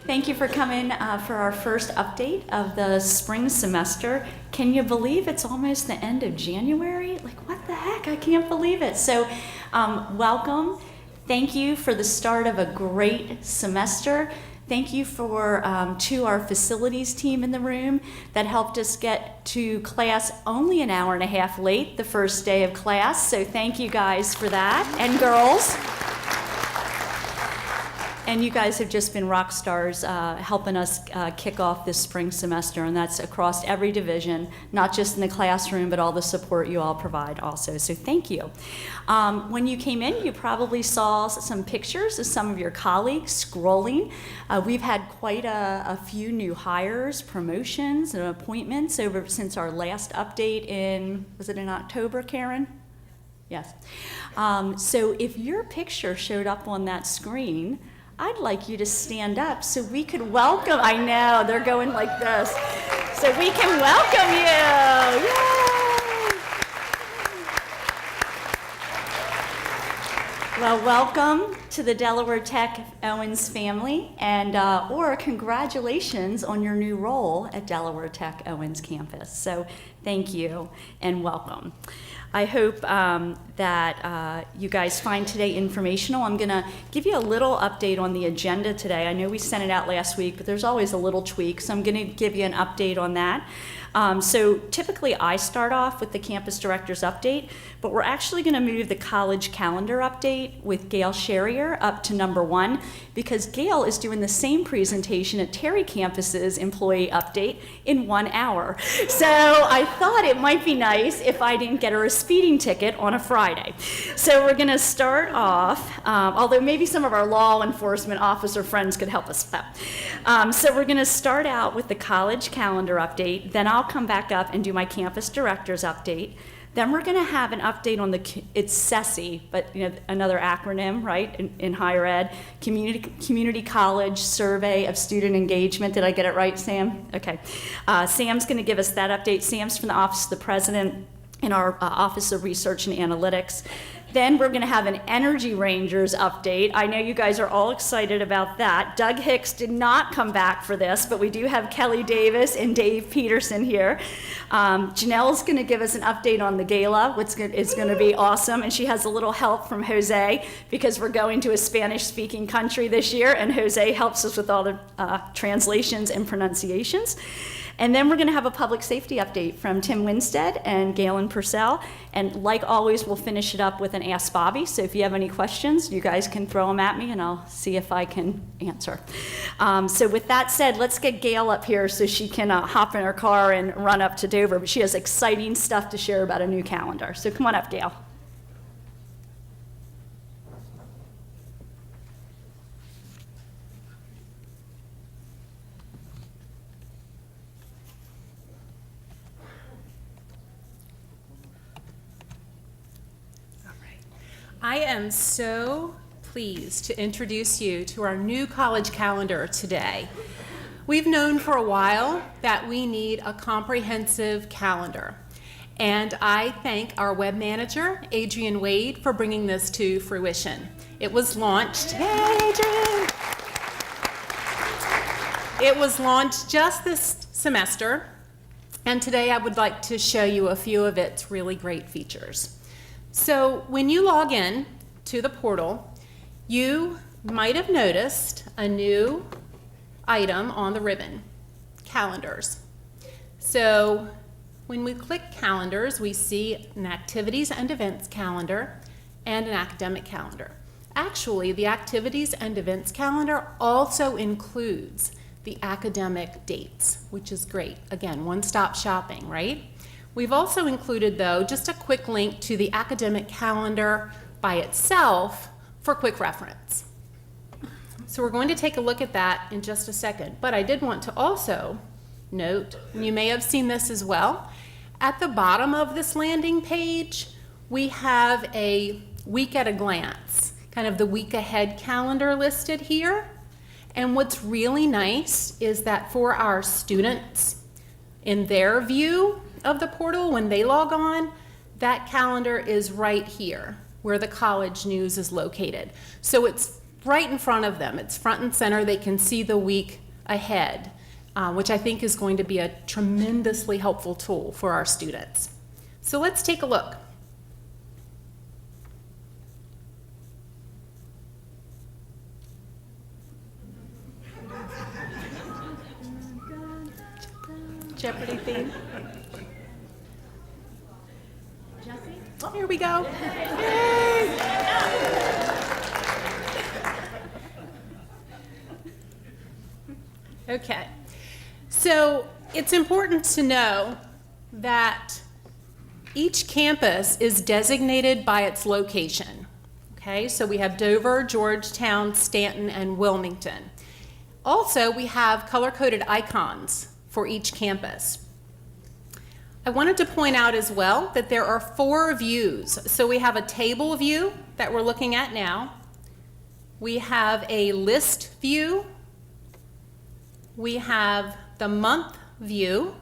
Thank you for coming for our first update of the spring semester. Can you believe it's almost the end of January? Like, what the heck? I can't believe it. So, welcome. Thank you for the start of a great semester. Thank you for to our facilities team in the room that helped us get to class only an hour and a half late the first day of class. So thank you guys for that, and girls. And you guys have just been rock stars helping us kick off this spring semester, and that's across every division, not just in the classroom, but all the support you all provide also. So thank you. When you came in, you probably saw some pictures of some of your colleagues scrolling. We've had quite a few new hires, promotions, and appointments since our last update was it in October, Karen? Yes. So if your picture showed up on that screen, I'd like you to stand up so we could welcome. I know, they're going like this. So we can welcome you. Yay! Well, welcome to the Delaware Tech Owens family, and or congratulations on your new role at Delaware Tech Owens campus. So thank you and welcome. I hope that you guys find today informational. I'm going to give you a little update on the agenda today. I know we sent it out last week, but there's always a little tweak, so I'm going to give you an update on that. So typically I start off with the campus director's update, but we're actually going to move the college calendar update with Gail Sherrier up to number 1, because Gail is doing the same presentation at Terry campus's employee update in 1 hour. So I thought it might be nice if I didn't get her a speeding ticket on a Friday. So we're going to start off, although maybe some of our law enforcement officer friends could help us with that. So we're going to start out with the college calendar update, then I'll come back up and do my campus director's update. Then we're going to have an update on it's Sessi, but you know, another acronym, right, in higher ed, Community College Survey of Student Engagement. Did I get it right, Sam? Okay. Sam's going to give us that update. Sam's from the Office of the President in our Office of Research and Analytics. Then we're going to have an Energy Rangers update. I know you guys are all excited about that. Doug Hicks did not come back for this, but we do have Kelly Davis and Dave Peterson here. Janelle's going to give us an update on the Gala, which is going to be awesome, and she has a little help from Jose because we're going to a Spanish-speaking country this year, and Jose helps us with all the translations and pronunciations. And then we're going to have a public safety update from Tim Winstead and Galen Purcell. And like always, we'll finish it up with an Ask Bobby. So if you have any questions, you guys can throw them at me and I'll see if I can answer. So with that said, let's get Gail up here so she can hop in her car and run up to Dover. But she has exciting stuff to share about a new calendar. So come on up, Gail. I am so pleased to introduce you to our new college calendar today. We've known for a while that we need a comprehensive calendar, and I thank our web manager, Adrian Wade, for bringing this to fruition. It was launched, yay, Adrian! It was launched just this semester, and today I would like to show you a few of its really great features. So when you log in to the portal, you might have noticed a new item on the ribbon, calendars. So when we click calendars, we see an activities and events calendar and an academic calendar. Actually, the activities and events calendar also includes the academic dates, which is great. Again, one-stop shopping, right? We've also included, though, just a quick link to the academic calendar by itself for quick reference. So we're going to take a look at that in just a second. But I did want to also note, and you may have seen this as well, at the bottom of this landing page, we have a week at a glance, kind of the week ahead calendar listed here. And what's really nice is that for our students, in their view of the portal, when they log on, that calendar is right here where the college news is located. So it's right in front of them. It's front and center. They can see the week ahead, which I think is going to be a tremendously helpful tool for our students. So let's take a look. Jeopardy theme. Oh, here we go. Yay! Okay, so it's important to know that each campus is designated by its location. Okay, so we have Dover, Georgetown, Stanton, and Wilmington. Also, we have color-coded icons for each campus. I wanted to point out as well that there are 4 views. So we have a table view that we're looking at now. We have a list view. We have the month view.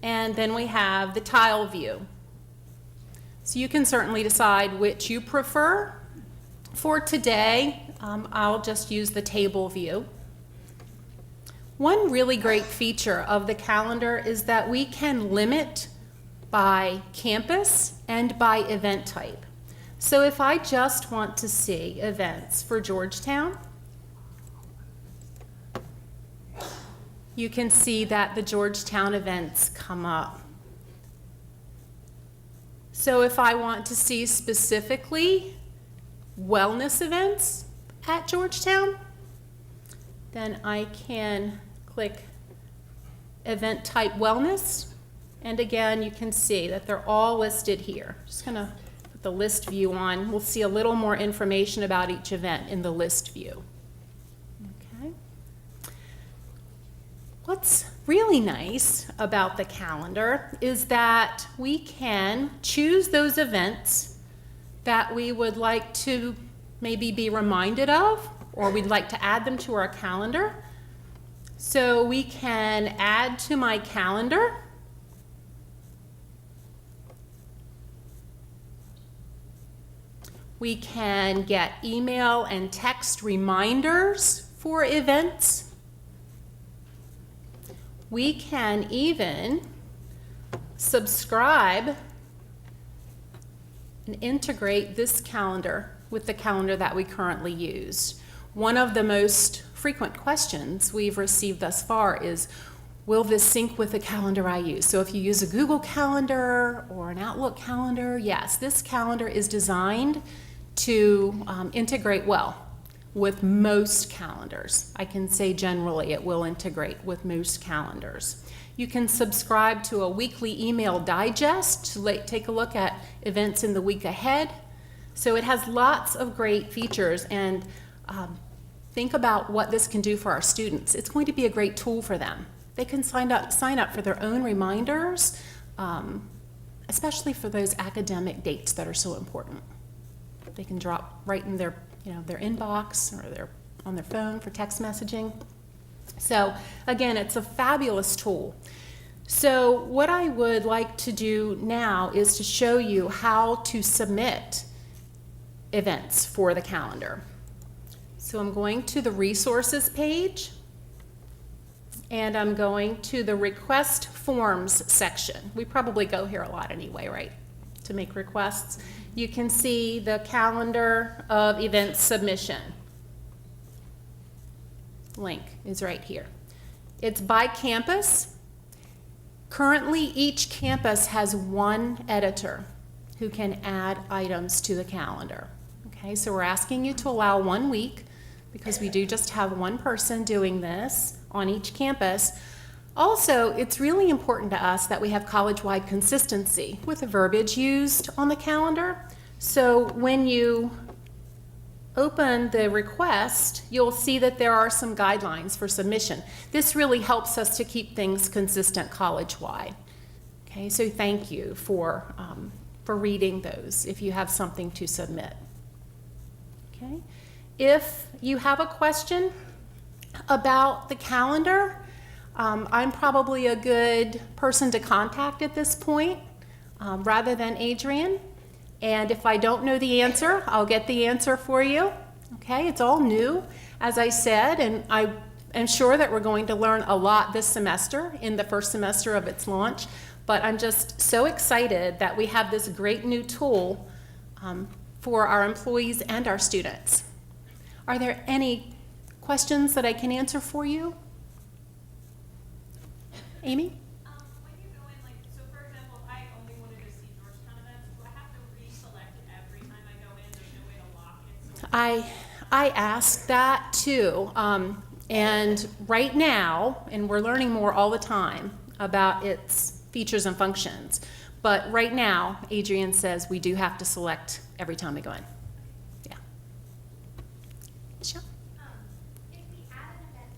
And then we have the tile view. So you can certainly decide which you prefer. For today, I'll just use the table view. One really great feature of the calendar is that we can limit by campus and by event type. So if I just want to see events for Georgetown, you can see that the Georgetown events come up. So if I want to see specifically wellness events at Georgetown, then I can click event type wellness, and again you can see that they're all listed here. Just gonna put the list view on. We'll see a little more information about each event in the list view. Okay. What's really nice about the calendar is that we can choose those events that we would like to maybe be reminded of, or we'd like to add them to our calendar. So we can add to my calendar. We can get email and text reminders for events. We can even subscribe and integrate this calendar with the calendar that we currently use. One of the most frequent questions we've received thus far is, will this sync with the calendar I use? So if you use a Google Calendar or an Outlook calendar, yes, this calendar is designed to integrate well with most calendars. I can say generally it will integrate with most calendars. You can subscribe to a weekly email digest to take a look at events in the week ahead. So it has lots of great features, and think about what this can do for our students. It's going to be a great tool for them. They can sign up for their own reminders, especially for those academic dates that are so important. They can drop right in their inbox or on their phone for text messaging. So again, it's a fabulous tool. So what I would like to do now is to show you how to submit events for the calendar. So I'm going to the resources page, and I'm going to the request forms section. We probably go here a lot anyway, right, to make requests. You can see the calendar of event submission. Link is right here. It's by campus. Currently, each campus has one editor who can add items to the calendar. Okay, so we're asking you to allow 1 week, because we do just have one person doing this on each campus. Also, it's really important to us that we have college-wide consistency with the verbiage used on the calendar. So when you open the request, you'll see that there are some guidelines for submission. This really helps us to keep things consistent college-wide. Okay, so thank you for reading those if you have something to submit. Okay. If you have a question about the calendar, I'm probably a good person to contact at this point, rather than Adrian. And if I don't know the answer, I'll get the answer for you. Okay, it's all new, as I said, and I am sure that we're going to learn a lot this semester in the first semester of its launch. But I'm just so excited that we have this great new tool for our employees and our students. Are there any questions that I can answer for you? Amy? When you go in, like, so for example, if I only wanted to see Georgetown events, do I have to reselect it every time I go in? There's no way to lock it? So I asked that too, and right now, and we're learning more all the time about its features and functions, but right now, Adrian says we do have to select every time we go in. Yeah. Michelle? If we add an event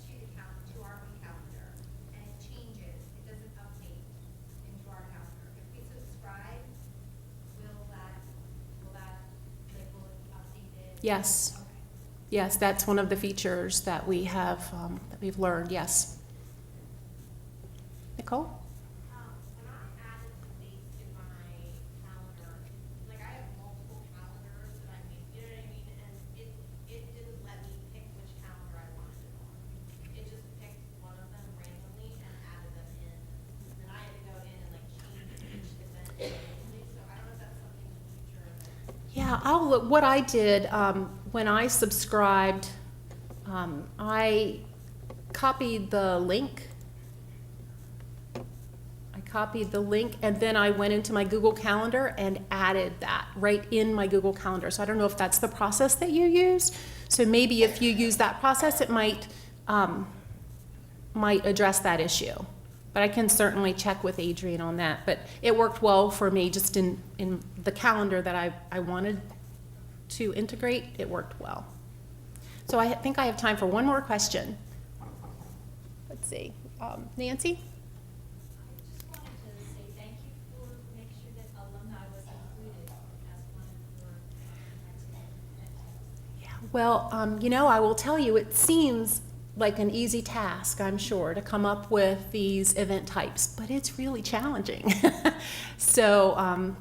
to our own calendar and it changes, it doesn't update into our calendar. If we subscribe, will it be updated? Yes. Okay. Yes, that's one of the features that we have, that we've learned, yes. Nicole? When I added the dates in my calendar, like I have multiple calendars that I make, you know what I mean? And it didn't let me pick which calendar I wanted it on. It just picked one of them randomly and added them in. And then I had to go in and like change each event individually. So I don't know if that's something in the future. Yeah, I'll look. What I did when I subscribed, I copied the link. And then I went into my Google Calendar and added that right in my Google Calendar. So I don't know if that's the process that you use. So maybe if you use that process, it might address that issue. But I can certainly check with Adrian on that. But it worked well for me just in the calendar that I wanted to integrate. It worked well. So I think I have time for one more question. Let's see. Nancy? I just wanted to say thank you for making sure that alumni was included as one of your activities. Yeah, well, you know, I will tell you, it seems like an easy task, I'm sure, to come up with these event types, but it's really challenging. So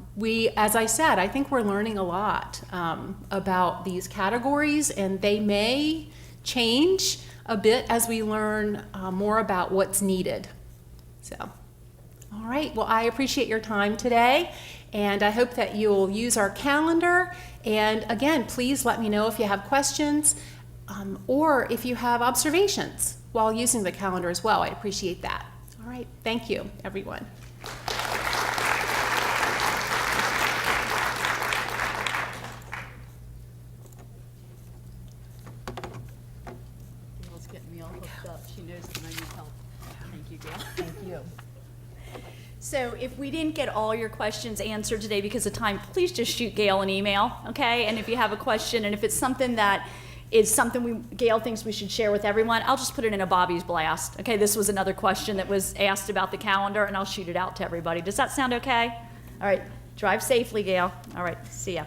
as I said, I think we're learning a lot about these categories, and they may change a bit as we learn more about what's needed. So, all right, well, I appreciate your time today, and I hope that you'll use our calendar. And again, please let me know if you have questions or if you have observations while using the calendar as well. I'd appreciate that. All right, thank you, everyone. Gail's getting me all hooked up. She knows that I need help. Thank you, Gail. Thank you. So if we didn't get all your questions answered today because of time, please just shoot Gail an email, okay? And if you have a question, and if it's something that is something Gail thinks we should share with everyone, I'll just put it in a Bobby's Blast. Okay, this was another question that was asked about the calendar, and I'll shoot it out to everybody. Does that sound okay? All right, drive safely, Gail. All right, see ya.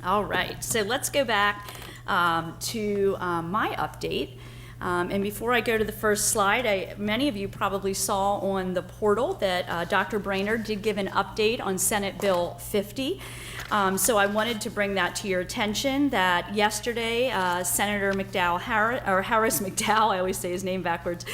All right, so let's go back to my update. And before I go to the first slide, many of you probably saw on the portal that Dr. Brainerd did give an update on Senate Bill 50. So I wanted to bring that to your attention that yesterday Senator Harris McDowell, I always say his name backwards,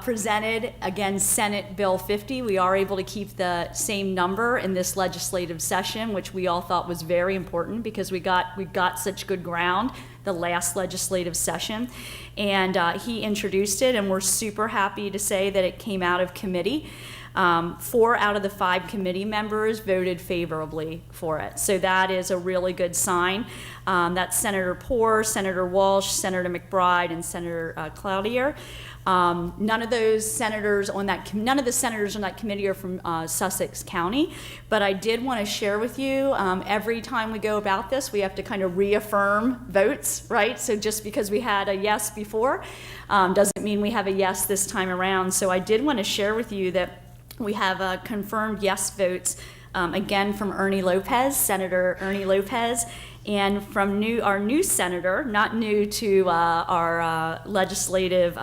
presented again Senate Bill 50. We are able to keep the same number in this legislative session, which we all thought was very important because we got such good ground the last legislative session. And he introduced it, and we're super happy to say that it came out of committee. 4 out of the 5 committee members voted favorably for it. So that is a really good sign. That's Senator Poore, Senator Walsh, Senator McBride, and Senator Cloutier. None of the senators on that committee are from Sussex County, but I did want to share with you, every time we go about this, we have to kind of reaffirm votes, right? So just because we had a yes before, doesn't mean we have a yes this time around. So I did want to share with you that we have confirmed yes votes, again from Senator Ernie Lopez, and from our new senator, not new to our legislative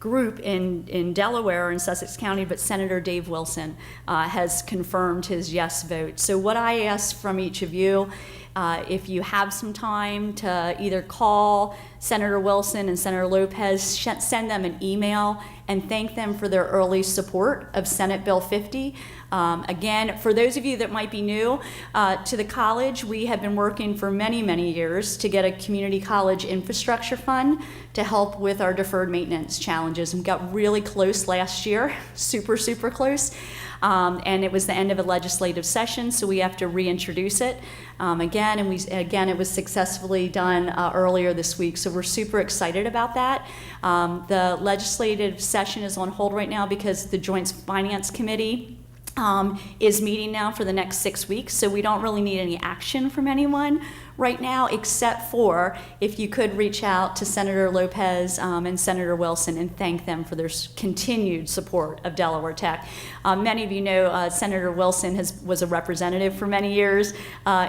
group in Delaware and Sussex County, but Senator Dave Wilson has confirmed his yes vote. So what I ask from each of you, if you have some time to either call Senator Wilson and Senator Lopez, send them an email and thank them for their early support of Senate Bill 50. Again, for those of you that might be new to the college, we have been working for many, many years to get a community college infrastructure fund to help with our deferred maintenance challenges. And we got really close last year, super, super close. And it was the end of a legislative session, so we have to reintroduce it again. And it was successfully done earlier this week, so we're super excited about that. The legislative session is on hold right now because the Joint Finance Committee is meeting now for the next 6 weeks, so we don't really need any action from anyone right now, except for if you could reach out to Senator Lopez and Senator Wilson and thank them for their continued support of Delaware Tech. Many of you know Senator Wilson was a representative for many years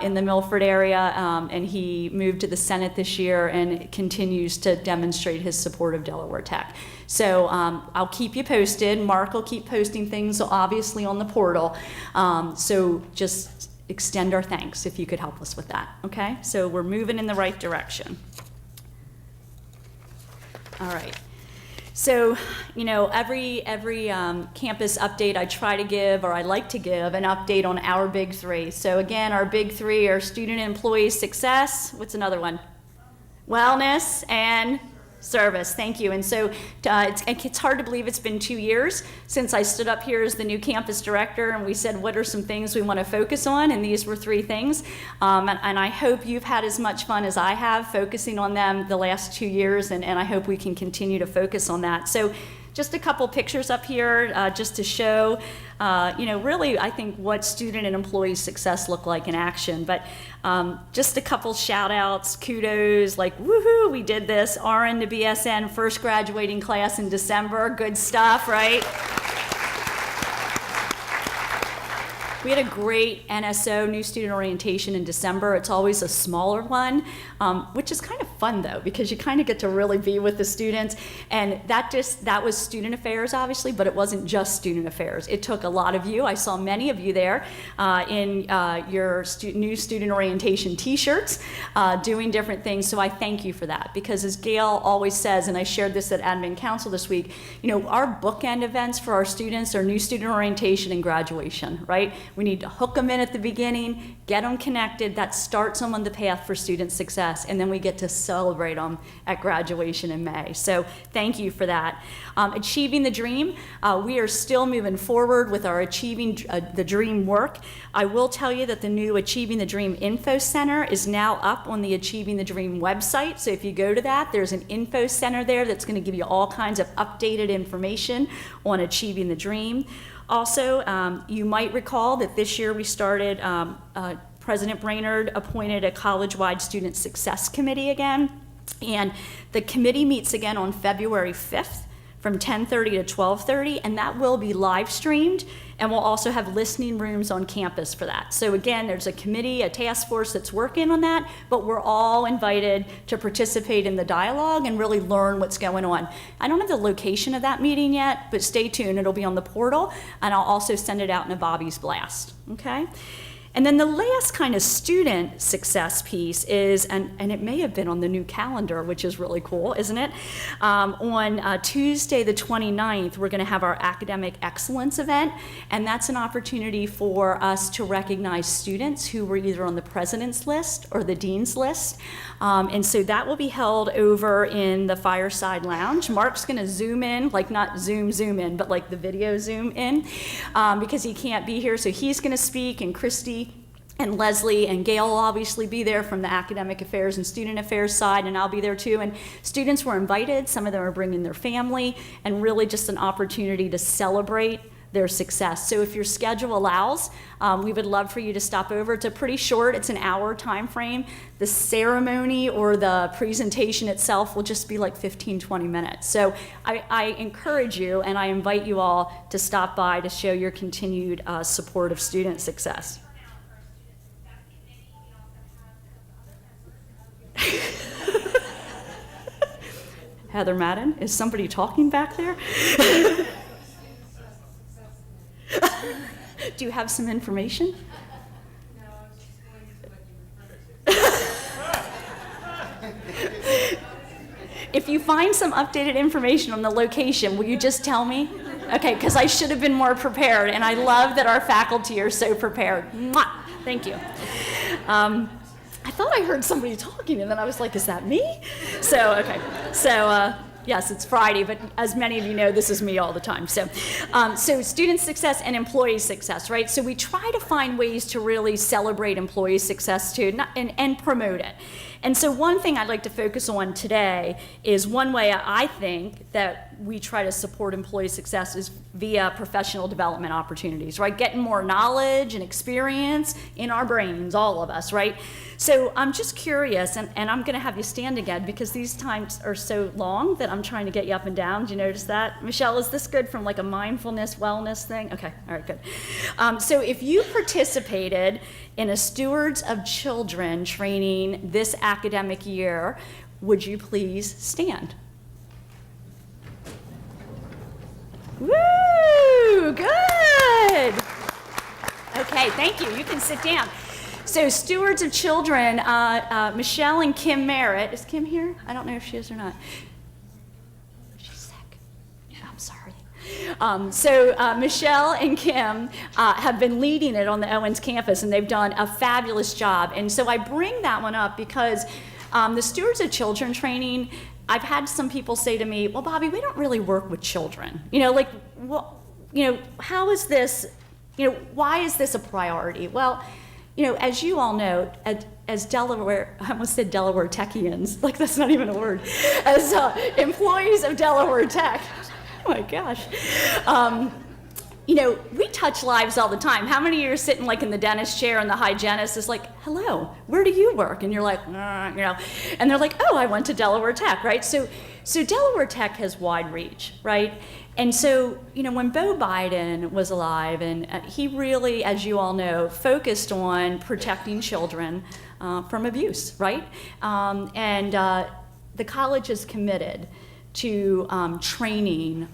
in the Milford area, and he moved to the Senate this year and continues to demonstrate his support of Delaware Tech. So I'll keep you posted. Mark will keep posting things, obviously, on the portal. So just extend our thanks if you could help us with that, okay? So we're moving in the right direction. All right. So, you know, every campus update I try to give, or I like to give, an update on our big three. So again, our big three are student and employee success. What's another one? Wellness and service. Thank you. And so it's hard to believe it's been 2 years since I stood up here as the new campus director, and we said, what are some things we want to focus on? And these were 3 things. And I hope you've had as much fun as I have focusing on them the last 2 years, and I hope we can continue to focus on that. So just a couple pictures up here just to show, you know, really, I think what student and employee success look like in action. But just a couple shout outs, kudos, like, woohoo, we did this. RN to BSN, first graduating class in December. Good stuff, right? We had a great NSO, New Student Orientation, in December. It's always a smaller one, which is kind of fun, though, because you kind of get to really be with the students. And that was student affairs, obviously, but it wasn't just student affairs. It took a lot of you. I saw many of you there in your new Student Orientation T-shirts, doing different things. So I thank you for that, because as Gail always says, and I shared this at Admin Council this week, you know, our bookend events for our students are New Student Orientation and graduation, right? We need to hook them in at the beginning, get them connected. That starts them on the path for student success, and then we get to celebrate them at graduation in May. So thank you for that. Achieving the Dream, we are still moving forward with our Achieving the Dream work. I will tell you that the new Achieving the Dream Info Center is now up on the Achieving the Dream website. So if you go to that, there's an info center there that's going to give you all kinds of updated information on Achieving the Dream. Also, you might recall that this year we started, President Brainerd appointed a college-wide student success committee again, and the committee meets again on February 5th from 10:30 to 12:30, and that will be live streamed, and we'll also have listening rooms on campus for that. So again, there's a committee, a task force that's working on that, but we're all invited to participate in the dialogue and really learn what's going on. I don't have the location of that meeting yet, but stay tuned, it'll be on the portal, and I'll also send it out in a Bobby's Blast, okay? And then the last kind of student success piece is, and it may have been on the new calendar, which is really cool, isn't it? On Tuesday the 29th, we're going to have our Academic Excellence event, and that's an opportunity for us to recognize students who were either on the president's list or the dean's list. And so that will be held over in the Fireside Lounge. Mark's going to zoom in, like not zoom in, but like the video zoom in, because he can't be here. So he's going to speak, and Christy and Leslie and Gail will obviously be there from the academic affairs and student affairs side, and I'll be there too. And students were invited. Some of them are bringing their family, and really just an opportunity to celebrate their success. So if your schedule allows, we would love for you to stop over. It's a pretty short, it's an hour time frame. The ceremony or the presentation itself will just be like 15, 20 minutes. So I encourage you, and I invite you all to stop by to show your continued support of student success. Heather Madden, is somebody talking back there? Do you have some information? No, I was just going to what you referred to. If you find some updated information on the location, will you just tell me? Okay, because I should have been more prepared, and I love that our faculty are so prepared. Mwah! Thank you. I thought I heard somebody talking, and then I was like, is that me? So, okay. So, yes, it's Friday, but as many of you know, this is me all the time. So student success and employee success, right? So we try to find ways to really celebrate employee success too, and promote it. And so one thing I'd like to focus on today is one way I think that we try to support employee success is via professional development opportunities, right? Getting more knowledge and experience in our brains, all of us, right? So I'm just curious, and I'm going to have you stand again because these times are so long that I'm trying to get you up and down. Do you notice that? Michelle, is this good from like a mindfulness, wellness thing? Okay, all right, good. So if you participated in a Stewards of Children training this academic year, would you please stand? Woo, good. Okay, thank you. You can sit down. So Stewards of Children, Michelle and Kim Merritt. Is Kim here? I don't know if she is or not. She's sick. I'm sorry. Michelle and Kim have been leading it on the Owens campus, and they've done a fabulous job. And so I bring that one up because the Stewards of Children training, I've had some people say to me, well, Bobby, we don't really work with children. How is this, why is this a priority? Well, as you all know, as Delaware, I almost said Delaware Techians, like that's not even a word, as employees of Delaware Tech, oh my gosh, we touch lives all the time. How many of you are sitting like in the dentist chair and the hygienist is like, hello, where do you work? And you're like, and they're like, oh, I went to Delaware Tech, right? So Delaware Tech has wide reach, right? And so, when Beau Biden was alive, and he really, as you all know, focused on protecting children from abuse, right? The college is committed to training,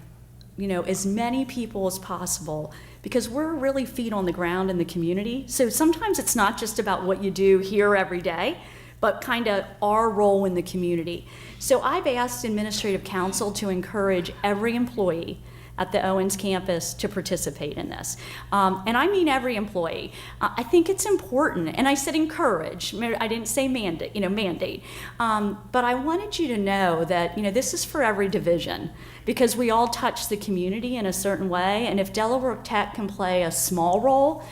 as many people as possible, because we're really feet on the ground in the community. So sometimes it's not just about what you do here every day, but kind of our role in the community. So I've asked Administrative Council to encourage every employee at the Owens campus to participate in this. And I mean every employee. I think it's important, and I said encourage, I didn't say mandate. But I wanted you to know that, this is for every division, because we all touch the community in a certain way, and if Delaware Tech can play a small role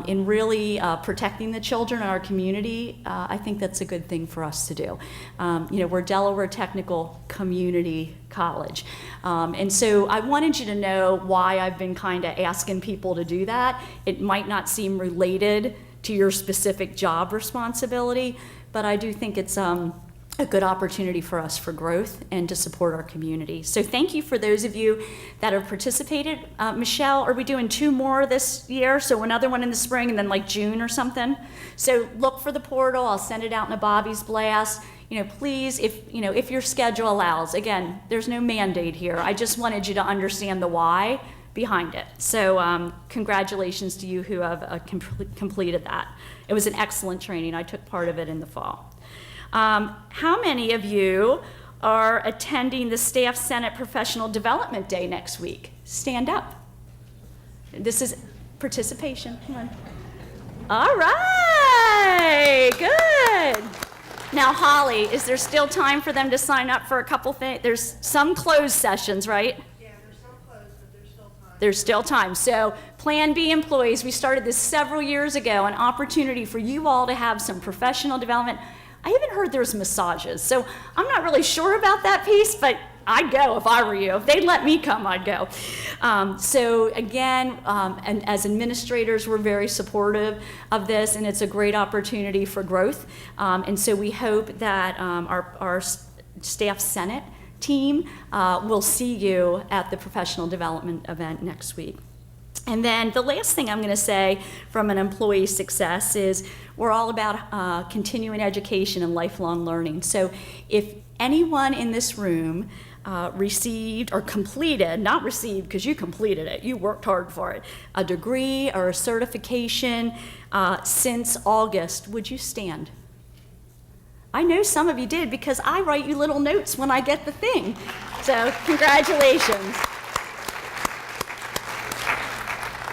in really protecting the children in our community, I think that's a good thing for us to do. We're Delaware Technical Community College. And so I wanted you to know why I've been kind of asking people to do that. It might not seem related to your specific job responsibility, but I do think it's a good opportunity for us for growth and to support our community. So thank you for those of you that have participated. Michelle, are we doing 2 more this year? So another one in the spring and then like June or something? So look for the portal. I'll send it out in a Bobby's blast. Please, if your schedule allows. Again, there's no mandate here. I just wanted you to understand the why behind it. So congratulations to you who have completed that. It was an excellent training. I took part of it in the fall. How many of you are attending the Staff Senate Professional Development Day next week? Stand up. This is participation. Come on. All right, good. Now, Holly, is there still time for them to sign up for a couple things? There's some closed sessions, right? Yeah, there's some closed, but there's still time. There's still time. So Plan B employees, we started this several years ago, an opportunity for you all to have some professional development. I even heard there's massages. So I'm not really sure about that piece, but I'd go if I were you. If they'd let me come, I'd go. So again, and as administrators, we're very supportive of this, and it's a great opportunity for growth. And so we hope that our Staff Senate team will see you at the professional development event next week. And then the last thing I'm going to say from an employee success is we're all about continuing education and lifelong learning. So if anyone in this room received or completed, not received because you completed it, you worked hard for it, a degree or a certification since August, would you stand? I know some of you did because I write you little notes when I get the thing. So congratulations.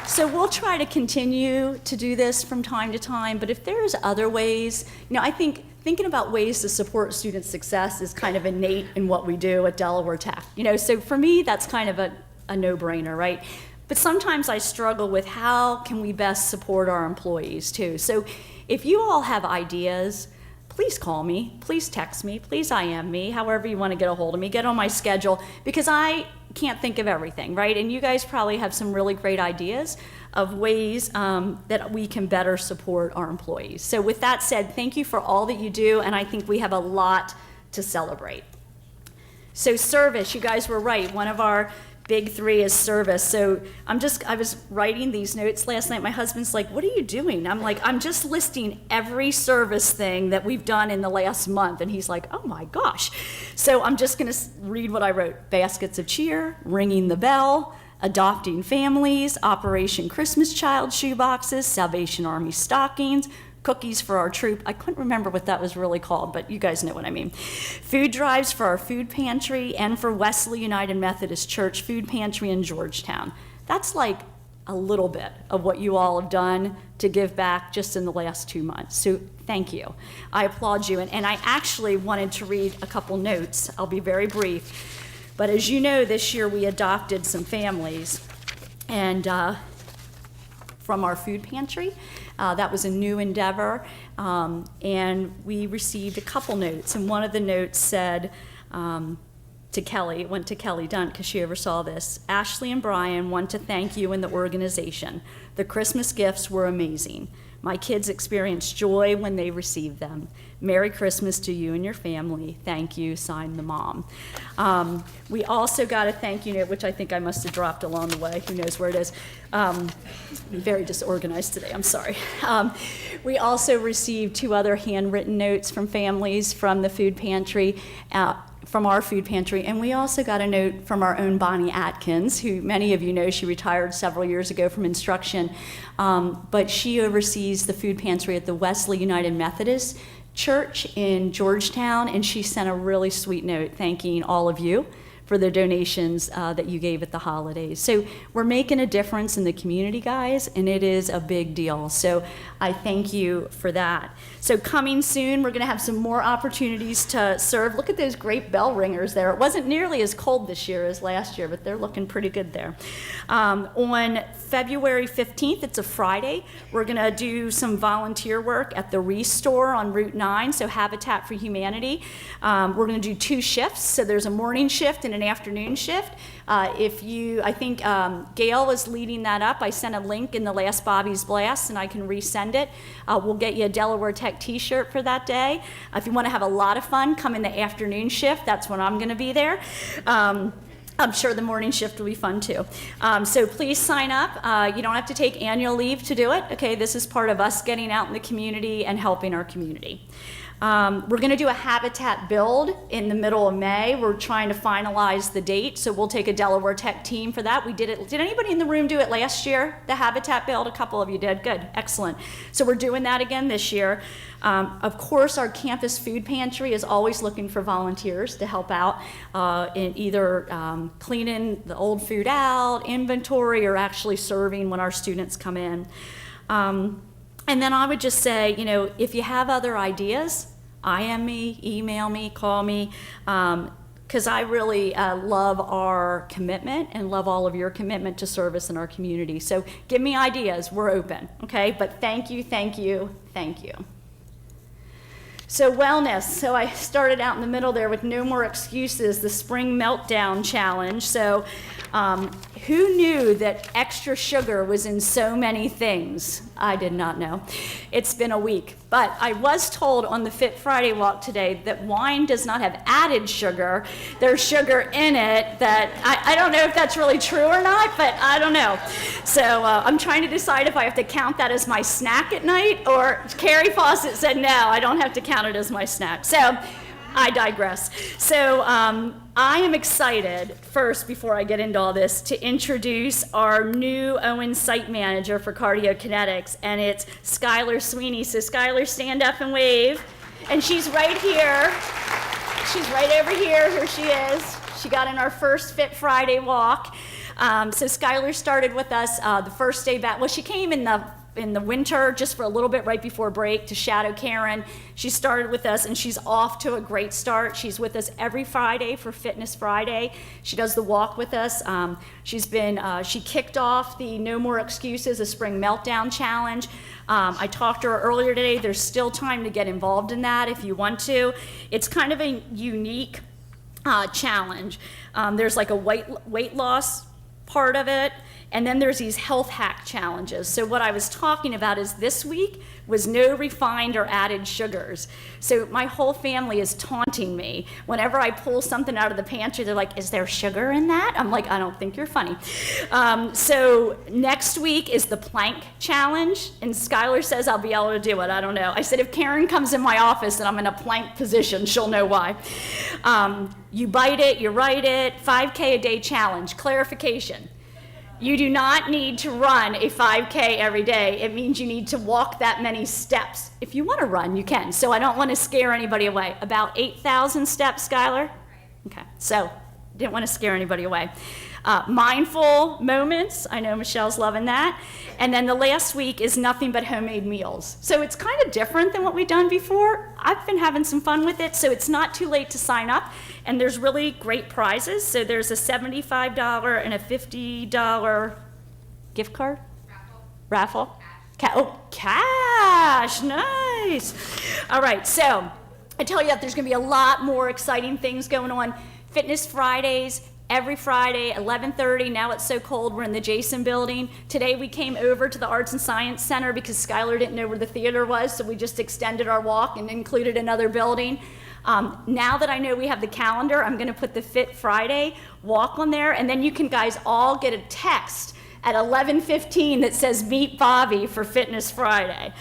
So we'll try to continue to do this from time to time, but if there's other ways, I think thinking about ways to support student success is kind of innate in what we do at Delaware Tech. So for me, that's kind of a no-brainer, right? But sometimes I struggle with how can we best support our employees too. So if you all have ideas, please call me, please text me, please IM me, however you want to get a hold of me, get on my schedule, because I can't think of everything, right? And you guys probably have some really great ideas of ways that we can better support our employees. So with that said, thank you for all that you do, and I think we have a lot to celebrate. So service, you guys were right. One of our big three is service. So I was writing these notes last night. My husband's like, what are you doing? I'm like, I'm just listing every service thing that we've done in the last month. And he's like, oh my gosh. So I'm just gonna read what I wrote. Baskets of cheer, ringing the bell, adopting families, Operation Christmas Child shoeboxes, Salvation Army stockings, cookies for our troop. I couldn't remember what that was really called, but you guys know what I mean. Food drives for our food pantry and for Wesley United Methodist Church food pantry in Georgetown. That's like a little bit of what you all have done to give back just in the last 2 months. So thank you. I applaud you. And I actually wanted to read a couple notes. I'll be very brief. But as you know, this year we adopted some families and from our food pantry. That was a new endeavor, and we received a couple notes, and one of the notes said to Kelly, it went to Kelly Dunt because she oversaw this, Ashley and Brian want to thank you and the organization. The Christmas gifts were amazing. My kids experienced joy when they received them. Merry Christmas to you and your family. Thank you, signed the mom. We also got a thank you note, which I think I must have dropped along the way. Who knows where it is. I'm very disorganized today, I'm sorry. We also received 2 other handwritten notes from families from the food pantry, from our food pantry, and we also got a note from our own Bonnie Atkins, who many of you know, she retired several years ago from instruction, but she oversees the food pantry at the Wesley United Methodist Church in Georgetown, and she sent a really sweet note thanking all of you for the donations that you gave at the holidays. So we're making a difference in the community, guys, and it is a big deal. So I thank you for that. So coming soon, we're gonna have some more opportunities to serve. Look at those great bell ringers there. It wasn't nearly as cold this year as last year, but they're looking pretty good there. On February 15th, it's a Friday, we're gonna do some volunteer work at the Restore on Route 9, so Habitat for Humanity. We're gonna do 2 shifts, so there's a morning shift and an afternoon shift. I think Gail was leading that up. I sent a link in the last Bobby's Blast, and I can resend it. We'll get you a Delaware Tech t-shirt for that day. If you want to have a lot of fun, come in the afternoon shift. That's when I'm going to be there. I'm sure the morning shift will be fun too. So please sign up. You don't have to take annual leave to do it. Okay, this is part of us getting out in the community and helping our community. We're going to do a habitat build in the middle of May. We're trying to finalize the date, so we'll take a Delaware Tech team for that. We did it. Did anybody in the room do it last year, the habitat build? A couple of you did. Good. Excellent. So we're doing that again this year. Of course, our campus food pantry is always looking for volunteers to help out in either cleaning the old food out, inventory, or actually serving when our students come in. And then I would just say, if you have other ideas, IM me, email me, call me, because I really love our commitment and love all of your commitment to service in our community. So give me ideas, we're open, okay? But thank you, thank you, thank you. So wellness, so I started out in the middle there with no more excuses, the spring meltdown challenge. So who knew that extra sugar was in so many things? I did not know. It's been a week. But I was told on the Fit Friday walk today that wine does not have added sugar. There's sugar in it that, I don't know if that's really true or not, but I don't know. So I'm trying to decide if I have to count that as my snack at night, or Carrie Fawcett said no, I don't have to count it as my snack. So I digress. So I am excited, first, before I get into all this, to introduce our new Owens site manager for cardiokinetics, and it's Skyler Sweeney. So Skyler, stand up and wave. And she's right here. She's right over here. Here she is. She got in our first Fit Friday walk. So Skyler started with us the first day back. Well, she came in the winter just for a little bit right before break to shadow Karen. She started with us and she's off to a great start. She's with us every Friday for Fitness Friday. She does the walk with us. She kicked off the No More Excuses, a Spring Meltdown Challenge. I talked to her earlier today. There's still time to get involved in that if you want to. It's kind of a unique challenge. There's like a weight loss part of it, and then there's these health hack challenges. So what I was talking about is this week was no refined or added sugars. So my whole family is taunting me. Whenever I pull something out of the pantry, they're like, is there sugar in that? I'm like, I don't think you're funny. So next week is the plank challenge, and Skylar says I'll be able to do it. I don't know. I said if Karen comes in my office and I'm in a plank position, she'll know why. You bite it, you write it, 5K a day challenge. Clarification. You do not need to run a 5K every day. It means you need to walk that many steps. If you want to run, you can. So I don't want to scare anybody away. About 8,000 steps, Skylar? Okay, so didn't want to scare anybody away. Mindful moments. I know Michelle's loving that. And then the last week is nothing but homemade meals. So it's kind of different than what we've done before. I've been having some fun with it, so it's not too late to sign up. And there's really great prizes. So there's a $75 and a $50 gift card? Raffle? Cash. Nice. All right, so I tell you that there's going to be a lot more exciting things going on. Fitness Fridays, every Friday, 11:30. Now it's so cold, we're in the Jason building. Today we came over to the Arts and Science Center because Skylar didn't know where the theater was, so we just extended our walk and included another building. Now that I know we have the calendar, I'm going to put the Fit Friday walk on there, and then you can guys all get a text at 11:15 that says Meet Bobby for Fitness Friday.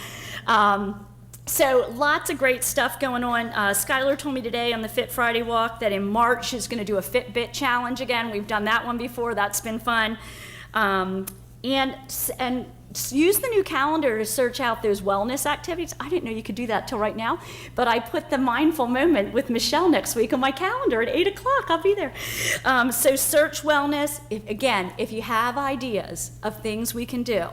So lots of great stuff going on. Skylar told me today on the Fit Friday walk that in March she's going to do a Fitbit challenge again. We've done that one before. That's been fun. And use the new calendar to search out those wellness activities. I didn't know you could do that till right now, but I put the mindful moment with Michelle next week on my calendar at 8 o'clock. I'll be there. So search wellness. If you have ideas of things we can do,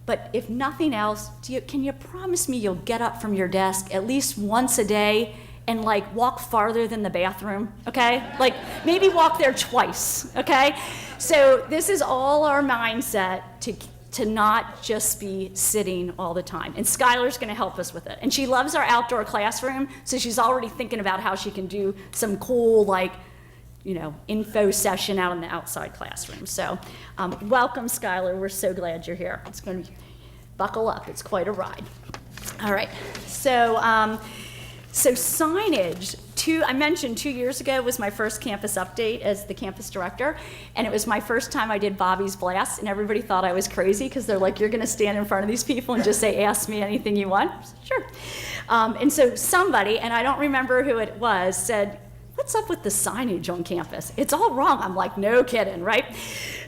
but if nothing else, can you promise me you'll get up from your desk at least once a day and like walk farther than the bathroom, okay? Like maybe walk there twice, okay? So this is all our mindset to not just be sitting all the time. And Skylar's gonna help us with it. And she loves our outdoor classroom, so she's already thinking about how she can do some cool info session out in the outside classroom. So welcome, Skylar. We're so glad you're here. It's going to buckle up. It's quite a ride. All right. So signage. I mentioned 2 years ago was my first campus update as the campus director, and it was my first time I did Bobby's Blast, and everybody thought I was crazy because they're like, you're going to stand in front of these people and just say, ask me anything you want? I said, sure. And so somebody, and I don't remember who it was, said, what's up with the signage on campus? It's all wrong. I'm like, no kidding, right?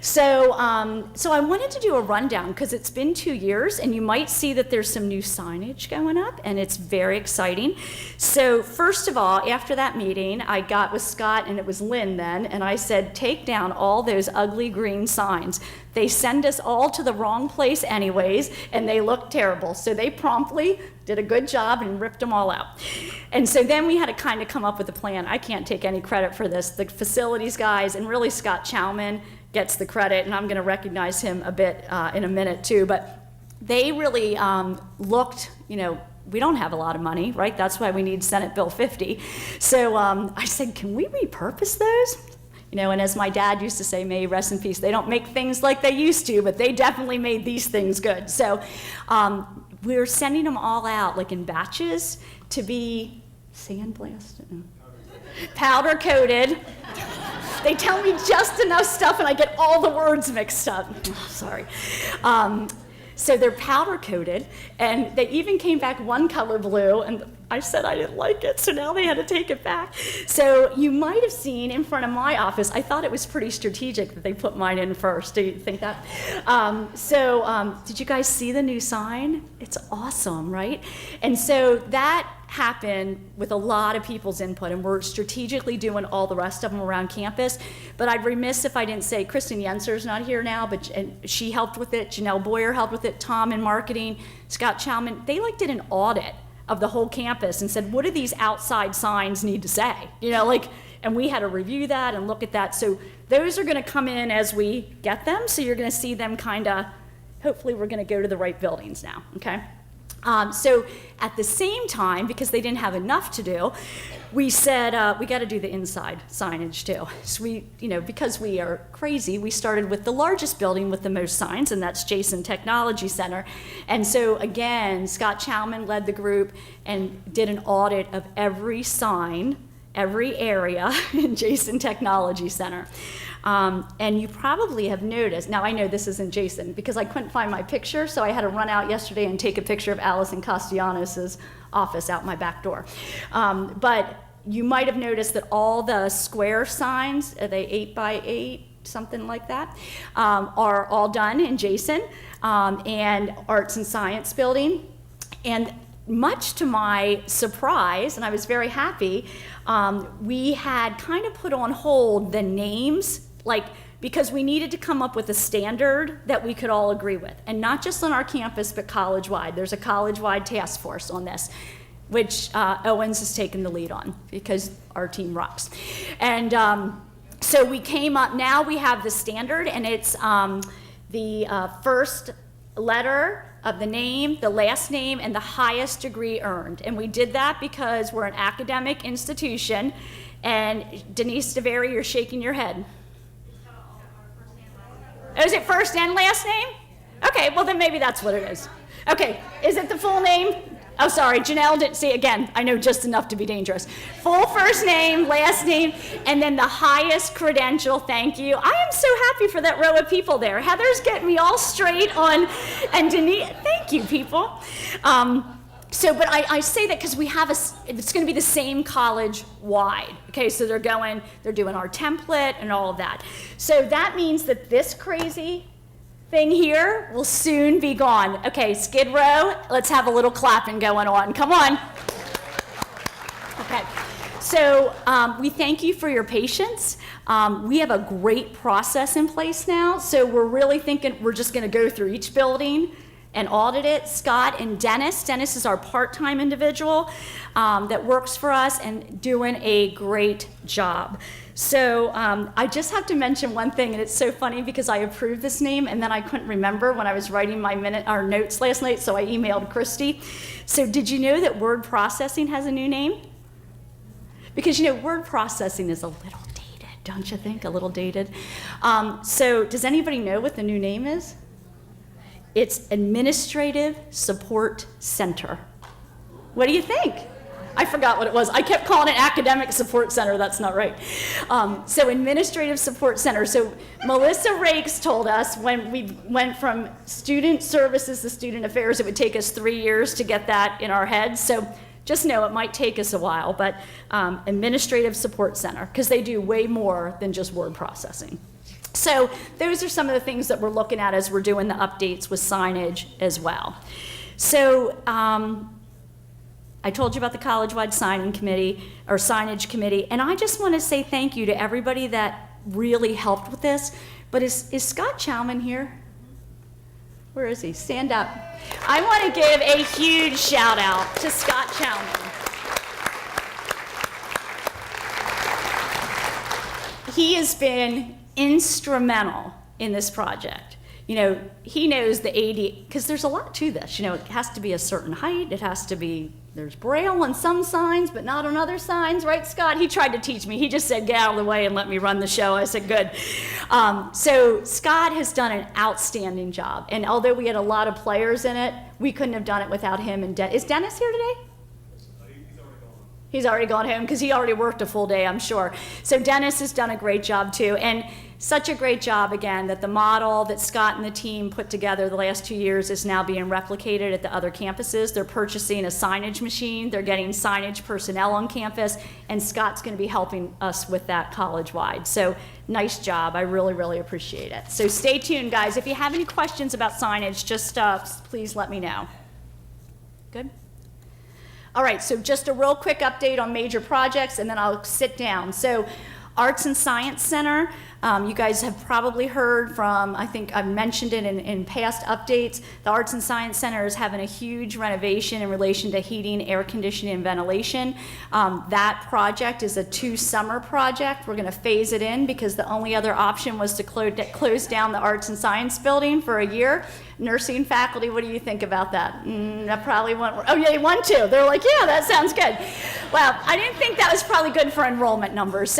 So I wanted to do a rundown because it's been 2 years, and you might see that there's some new signage going up, and it's very exciting. So first of all, after that meeting, I got with Scott, and it was Lynn then, and I said, take down all those ugly green signs. They send us all to the wrong place anyways, and they look terrible. So they promptly did a good job and ripped them all out. And so then we had to kind of come up with a plan. I can't take any credit for this. The facilities guys, and really Scott Chowman gets the credit, and I'm going to recognize him a bit in a minute too. But they really looked, we don't have a lot of money, right? That's why we need Senate Bill 50. So I said, can we repurpose those? And as my dad used to say, may he rest in peace, they don't make things like they used to, but they definitely made these things good. So we're sending them all out, like in batches, to be sandblasted, powder coated. They tell me just enough stuff, and I get all the words mixed up. Sorry. So they're powder coated, and they even came back one color blue, and I said I didn't like it, so now they had to take it back. So you might have seen in front of my office, I thought it was pretty strategic that they put mine in first. Do you think that? Did you guys see the new sign? It's awesome, right? And so that happened with a lot of people's input, and we're strategically doing all the rest of them around campus. But I'd remiss if I didn't say Kristen Yenser's not here now, and she helped with it. Janelle Boyer helped with it. Tom in marketing, Scott Chowman. They did an audit of the whole campus and said, what do these outside signs need to say? And we had to review that and look at that. So those are gonna come in as we get them. So you're gonna see them hopefully we're gonna go to the right buildings now, okay? So at the same time, because they didn't have enough to do, we said, we got to do the inside signage too. So because we are crazy, we started with the largest building with the most signs, and that's Jason Technology Center. And so again, Scott Chowman led the group and did an audit of every sign, every area in Jason Technology Center. And you probably have noticed, now I know this isn't Jason because I couldn't find my picture, so I had to run out yesterday and take a picture of Allison Castellanos' office out my back door. But you might have noticed that all the square signs, are they 8x8, something like that, are all done in Jason, and Arts and Science Building. And much to my surprise, and I was very happy, we had kind of put on hold the names, because we needed to come up with a standard that we could all agree with. And not just on our campus, but college-wide. There's a college-wide task force on this, which Owens has taken the lead on because our team rocks. And so we came up, now we have the standard, and it's the first letter of the name, the last name, and the highest degree earned. And we did that because we're an academic institution. And Denise DeVary, you're shaking your head. Oh, is it first and last name? Okay, well then maybe that's what it is. Okay, is it the full name? Oh, sorry, Janelle didn't see, again, I know just enough to be dangerous. Full first name, last name, and then the highest credential, thank you. I am so happy for that row of people there. Heather's getting me all straight on, and Denise, thank you, people. But I say that because we have it's gonna be the same college-wide. Okay, so they're doing our template and all of that. So that means that this crazy thing here will soon be gone. Okay, Skid Row, let's have a little clapping going on. Come on. Okay, so we thank you for your patience. We have a great process in place now, so we're really thinking we're just gonna go through each building and audit it. Scott and Dennis is our part-time individual that works for us and doing a great job. So I just have to mention one thing, and it's so funny because I approved this name and then I couldn't remember when I was writing our notes last night, so I emailed Christy. So did you know that word processing has a new name? Because word processing is a little dated, don't you think? A little dated. So does anybody know what the new name is? It's Administrative Support Center. What do you think? I forgot what it was. I kept calling it Academic Support Center. That's not right. So Administrative Support Center. So Melissa Rakes told us when we went from student services to student affairs, it would take us 3 years to get that in our heads. So just know it might take us a while, but Administrative Support Center, because they do way more than just word processing. So those are some of the things that we're looking at as we're doing the updates with signage as well. So I told you about the college-wide signing committee or signage committee, and I just want to say thank you to everybody that really helped with this. But is Scott Chowman here? Where is he? Stand up. I want to give a huge shout out to Scott Chowman. He has been instrumental in this project. He knows the AD, because there's a lot to this. It has to be a certain height. It has to be, there's Braille on some signs, but not on other signs, right, Scott? He tried to teach me. He just said, get out of the way and let me run the show. I said, good. So Scott has done an outstanding job. And although we had a lot of players in it, we couldn't have done it without him and Dennis. Is Dennis here today? He's already gone home because he already worked a full day, I'm sure. So Dennis has done a great job too. And such a great job, again, that the model that Scott and the team put together the last 2 years is now being replicated at the other campuses. They're purchasing a signage machine. They're getting signage personnel on campus. And Scott's going to be helping us with that college-wide. So nice job. I really, really appreciate it. So stay tuned, guys. If you have any questions about signage, just please let me know. Good? All right, so just a real quick update on major projects, and then I'll sit down. So Arts and Science Center, you guys have probably heard from, I think I've mentioned it in past updates, the Arts and Science Center is having a huge renovation in relation to heating, air conditioning, and ventilation. That project is a 2-summer project. We're gonna phase it in because the only other option was to close down the Arts and Science building for a year. Nursing faculty, what do you think about that? That probably won't, oh yeah, they want to. They're like, yeah, that sounds good. Well, I didn't think that was probably good for enrollment numbers.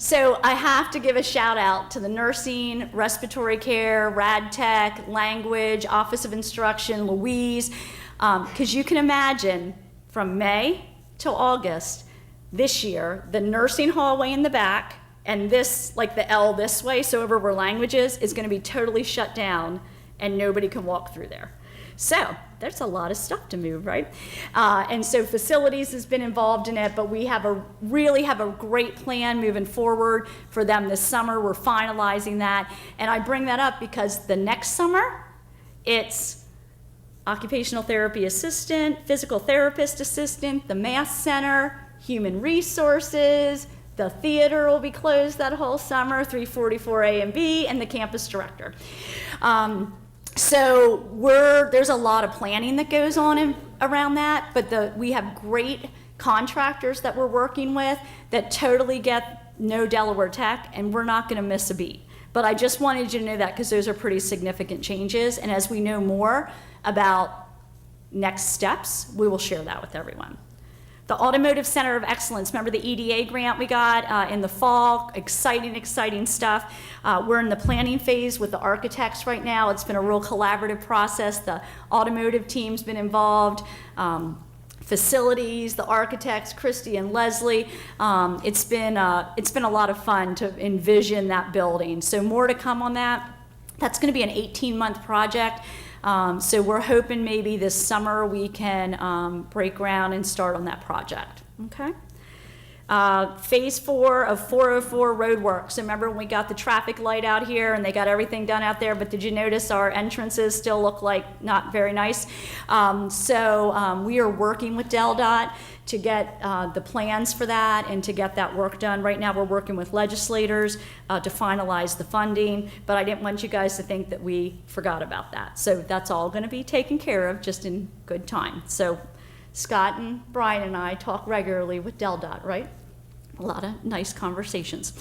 So I have to give a shout out to the nursing, respiratory care, rad tech, language, office of instruction, Louise, because you can imagine from May till August this year, the nursing hallway in the back and this, like the L this way, so over where language is going to be totally shut down and nobody can walk through there. So there's a lot of stuff to move, right? And so facilities has been involved in it, but we really have a great plan moving forward for them this summer. We're finalizing that. And I bring that up because the next summer, it's occupational therapy assistant, physical therapist assistant, the math center, human resources, the theater will be closed that whole summer, 344 A and B, and the campus director. So there's a lot of planning that goes on around that, but we have great contractors that we're working with that totally get no Delaware Tech, and we're not going to miss a beat. But I just wanted you to know that because those are pretty significant changes, and as we know more about next steps, we will share that with everyone. The Automotive Center of Excellence, remember the EDA grant we got in the fall? Exciting stuff. We're in the planning phase with the architects right now. It's been a real collaborative process. The automotive team's been involved. Facilities, the architects, Christy and Leslie. It's been a lot of fun to envision that building. So more to come on that. That's going to be an 18-month project. So we're hoping maybe this summer we can break ground and start on that project, okay? Phase 4 of 404 Roadwork. So remember when we got the traffic light out here and they got everything done out there, but did you notice our entrances still look like not very nice? We are working with DelDOT to get the plans for that and to get that work done. Right now we're working with legislators to finalize the funding, but I didn't want you guys to think that we forgot about that. So that's all gonna be taken care of just in good time. So Scott and Brian and I talk regularly with DelDOT, right? A lot of nice conversations.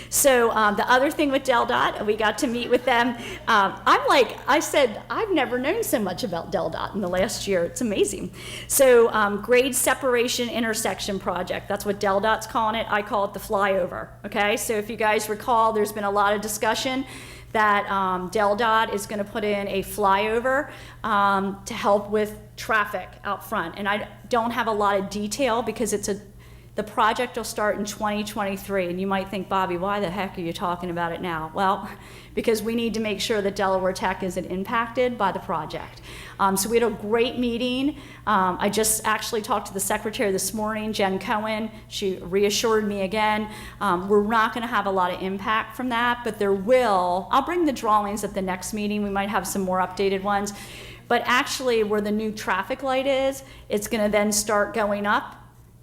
So the other thing with DelDOT, we got to meet with them. I said, I've never known so much about DelDOT in the last year. It's amazing. So grade separation intersection project. That's what DelDOT's calling it. I call it the flyover, okay? So if you guys recall, there's been a lot of discussion that DelDOT is going to put in a flyover to help with traffic out front. And I don't have a lot of detail because the project will start in 2023, and you might think, Bobby, why the heck are you talking about it now? Well, because we need to make sure that Delaware Tech isn't impacted by the project. So we had a great meeting. I just actually talked to the secretary this morning, Jen Cohen. She reassured me again. We're not going to have a lot of impact from that, but there will. I'll bring the drawings at the next meeting. We might have some more updated ones. But actually, where the new traffic light is, it's going to then start going up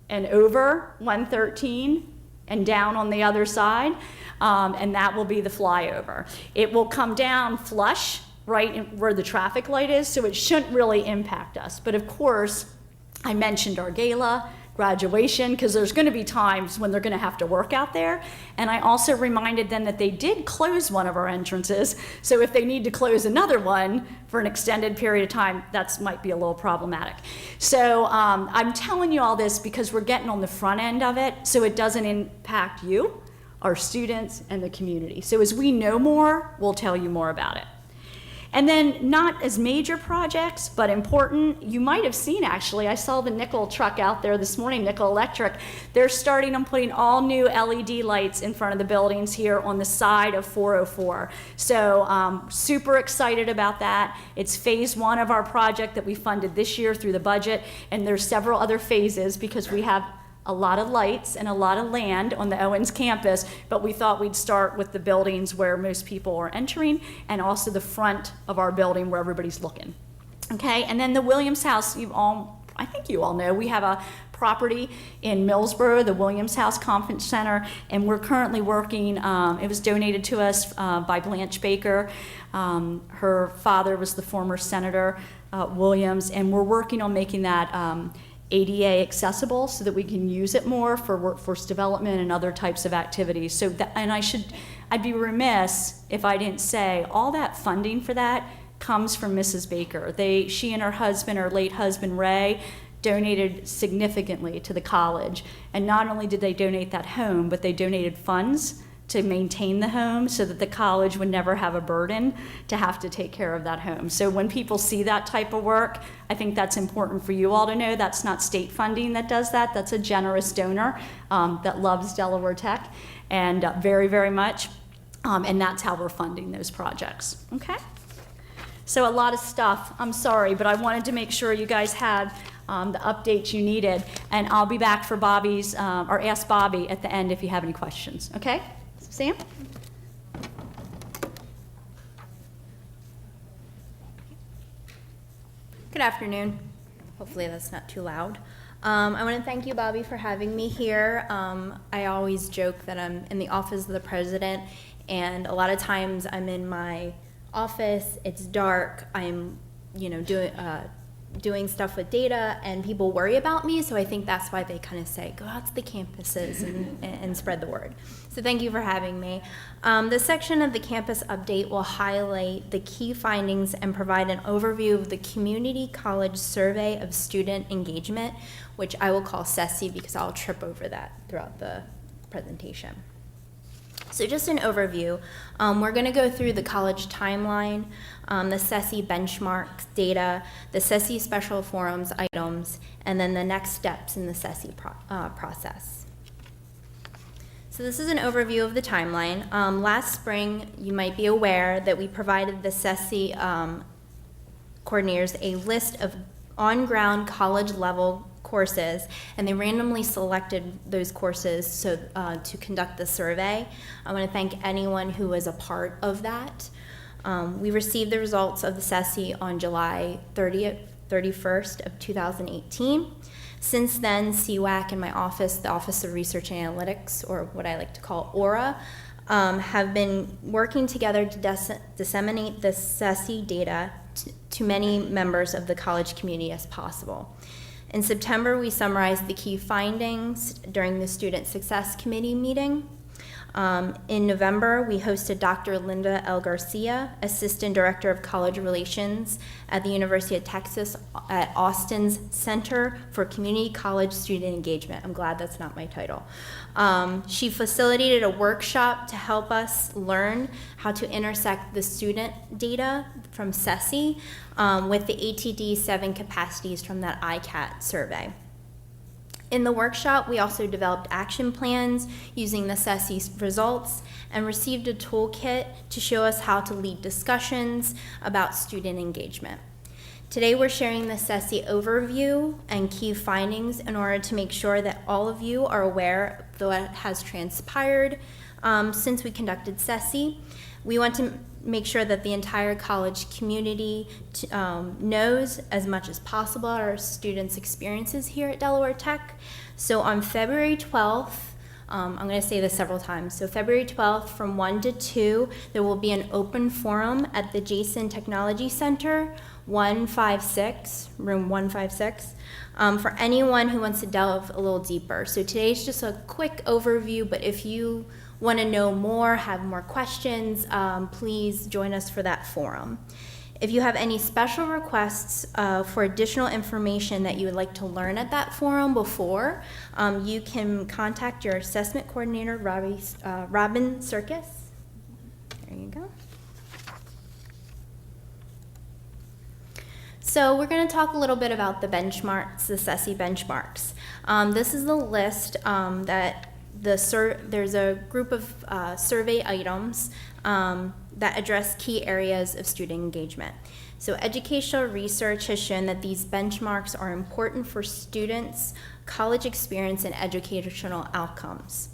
and over 113 and down on the other side, and that will be the flyover. It will come down flush right where the traffic light is, so it shouldn't really impact us. But of course, I mentioned our gala, graduation, because there's going to be times when they're going to have to work out there. And I also reminded them that they did close one of our entrances, so if they need to close another one for an extended period of time, that might be a little problematic. So I'm telling you all this because we're getting on the front end of it, so it doesn't impact you, our students, and the community. So as we know more, we'll tell you more about it. And then not as major projects, but important, you might have seen actually, I saw the Nickel truck out there this morning, Nickel Electric. They're starting on putting all new LED lights in front of the buildings here on the side of 404. So super excited about that. It's phase 1 of our project that we funded this year through the budget, and there's several other phases because we have a lot of lights and a lot of land on the Owens campus, but we thought we'd start with the buildings where most people are entering and also the front of our building where everybody's looking. Okay, and then the Williams House, I think you all know, we have a property in Millsboro, the Williams House Conference Center, and we're currently working, it was donated to us by Blanche Baker. Her father was the former Senator Williams, and we're working on making that ADA accessible so that we can use it more for workforce development and other types of activities. So that, and I'd be remiss if I didn't say all that funding for that comes from Mrs. Baker. She and her husband, her late husband Ray, donated significantly to the college. And not only did they donate that home, but they donated funds to maintain the home so that the college would never have a burden to have to take care of that home. So when people see that type of work, I think that's important for you all to know. That's not state funding that does that. That's a generous donor that loves Delaware Tech and very, very much. And that's how we're funding those projects, okay? So a lot of stuff, I'm sorry, but I wanted to make sure you guys had the updates you needed. And I'll be back for Bobby's, or ask Bobby at the end if you have any questions, okay? Sam? Good afternoon. Hopefully that's not too loud. I want to thank you, Bobby, for having me here. I always joke that I'm in the office of the president, and a lot of times I'm in my office, it's dark, I'm doing stuff with data, and people worry about me, so I think that's why they kind of say, go out to the campuses and spread the word. So thank you for having me. This section of the campus update will highlight the key findings and provide an overview of the Community College Survey of Student Engagement, which I will call Sessi because I'll trip over that throughout the presentation. So just an overview, we're going to go through the college timeline, the Sessi benchmarks data, the Sessi special forums items, and then the next steps in the Sessi process. So this is an overview of the timeline. Last spring, you might be aware that we provided the Sessi coordinators a list of on-ground college-level courses, and they randomly selected those courses to conduct the survey. I want to thank anyone who was a part of that. We received the results of the Sessi on July 31st of 2018. Since then, CWAC and my office, the Office of Research and Analytics, or what I like to call ORA, have been working together to disseminate the Sessi data to many members of the college community as possible. In September, we summarized the key findings during the Student Success Committee meeting. In November, we hosted Dr. Linda L. Garcia, Assistant Director of College Relations at the University of Texas at Austin's Center for Community College Student Engagement. I'm glad that's not my title. She facilitated a workshop to help us learn how to intersect the student data from Sessi with the ATD 7 capacities from that ICAT survey. In the workshop, we also developed action plans using the Sessi results and received a toolkit to show us how to lead discussions about student engagement. Today, we're sharing the Sessi overview and key findings in order to make sure that all of you are aware of what has transpired since we conducted Sessi. We want to make sure that the entire college community knows as much as possible our students' experiences here at Delaware Tech. So on February 12th, I'm going to say this several times. So February 12th from 1 to 2, there will be an open forum at the Jason Technology Center, 156, room 156, for anyone who wants to delve a little deeper. So today's just a quick overview, but if you want to know more, have more questions, please join us for that forum. If you have any special requests for additional information that you would like to learn at that forum before, you can contact your assessment coordinator, Robin Circus. There you go. So we're going to talk a little bit about the benchmarks, the Sessi benchmarks. This is the list that there's a group of survey items that address key areas of student engagement. So educational research has shown that these benchmarks are important for students' college experience and educational outcomes.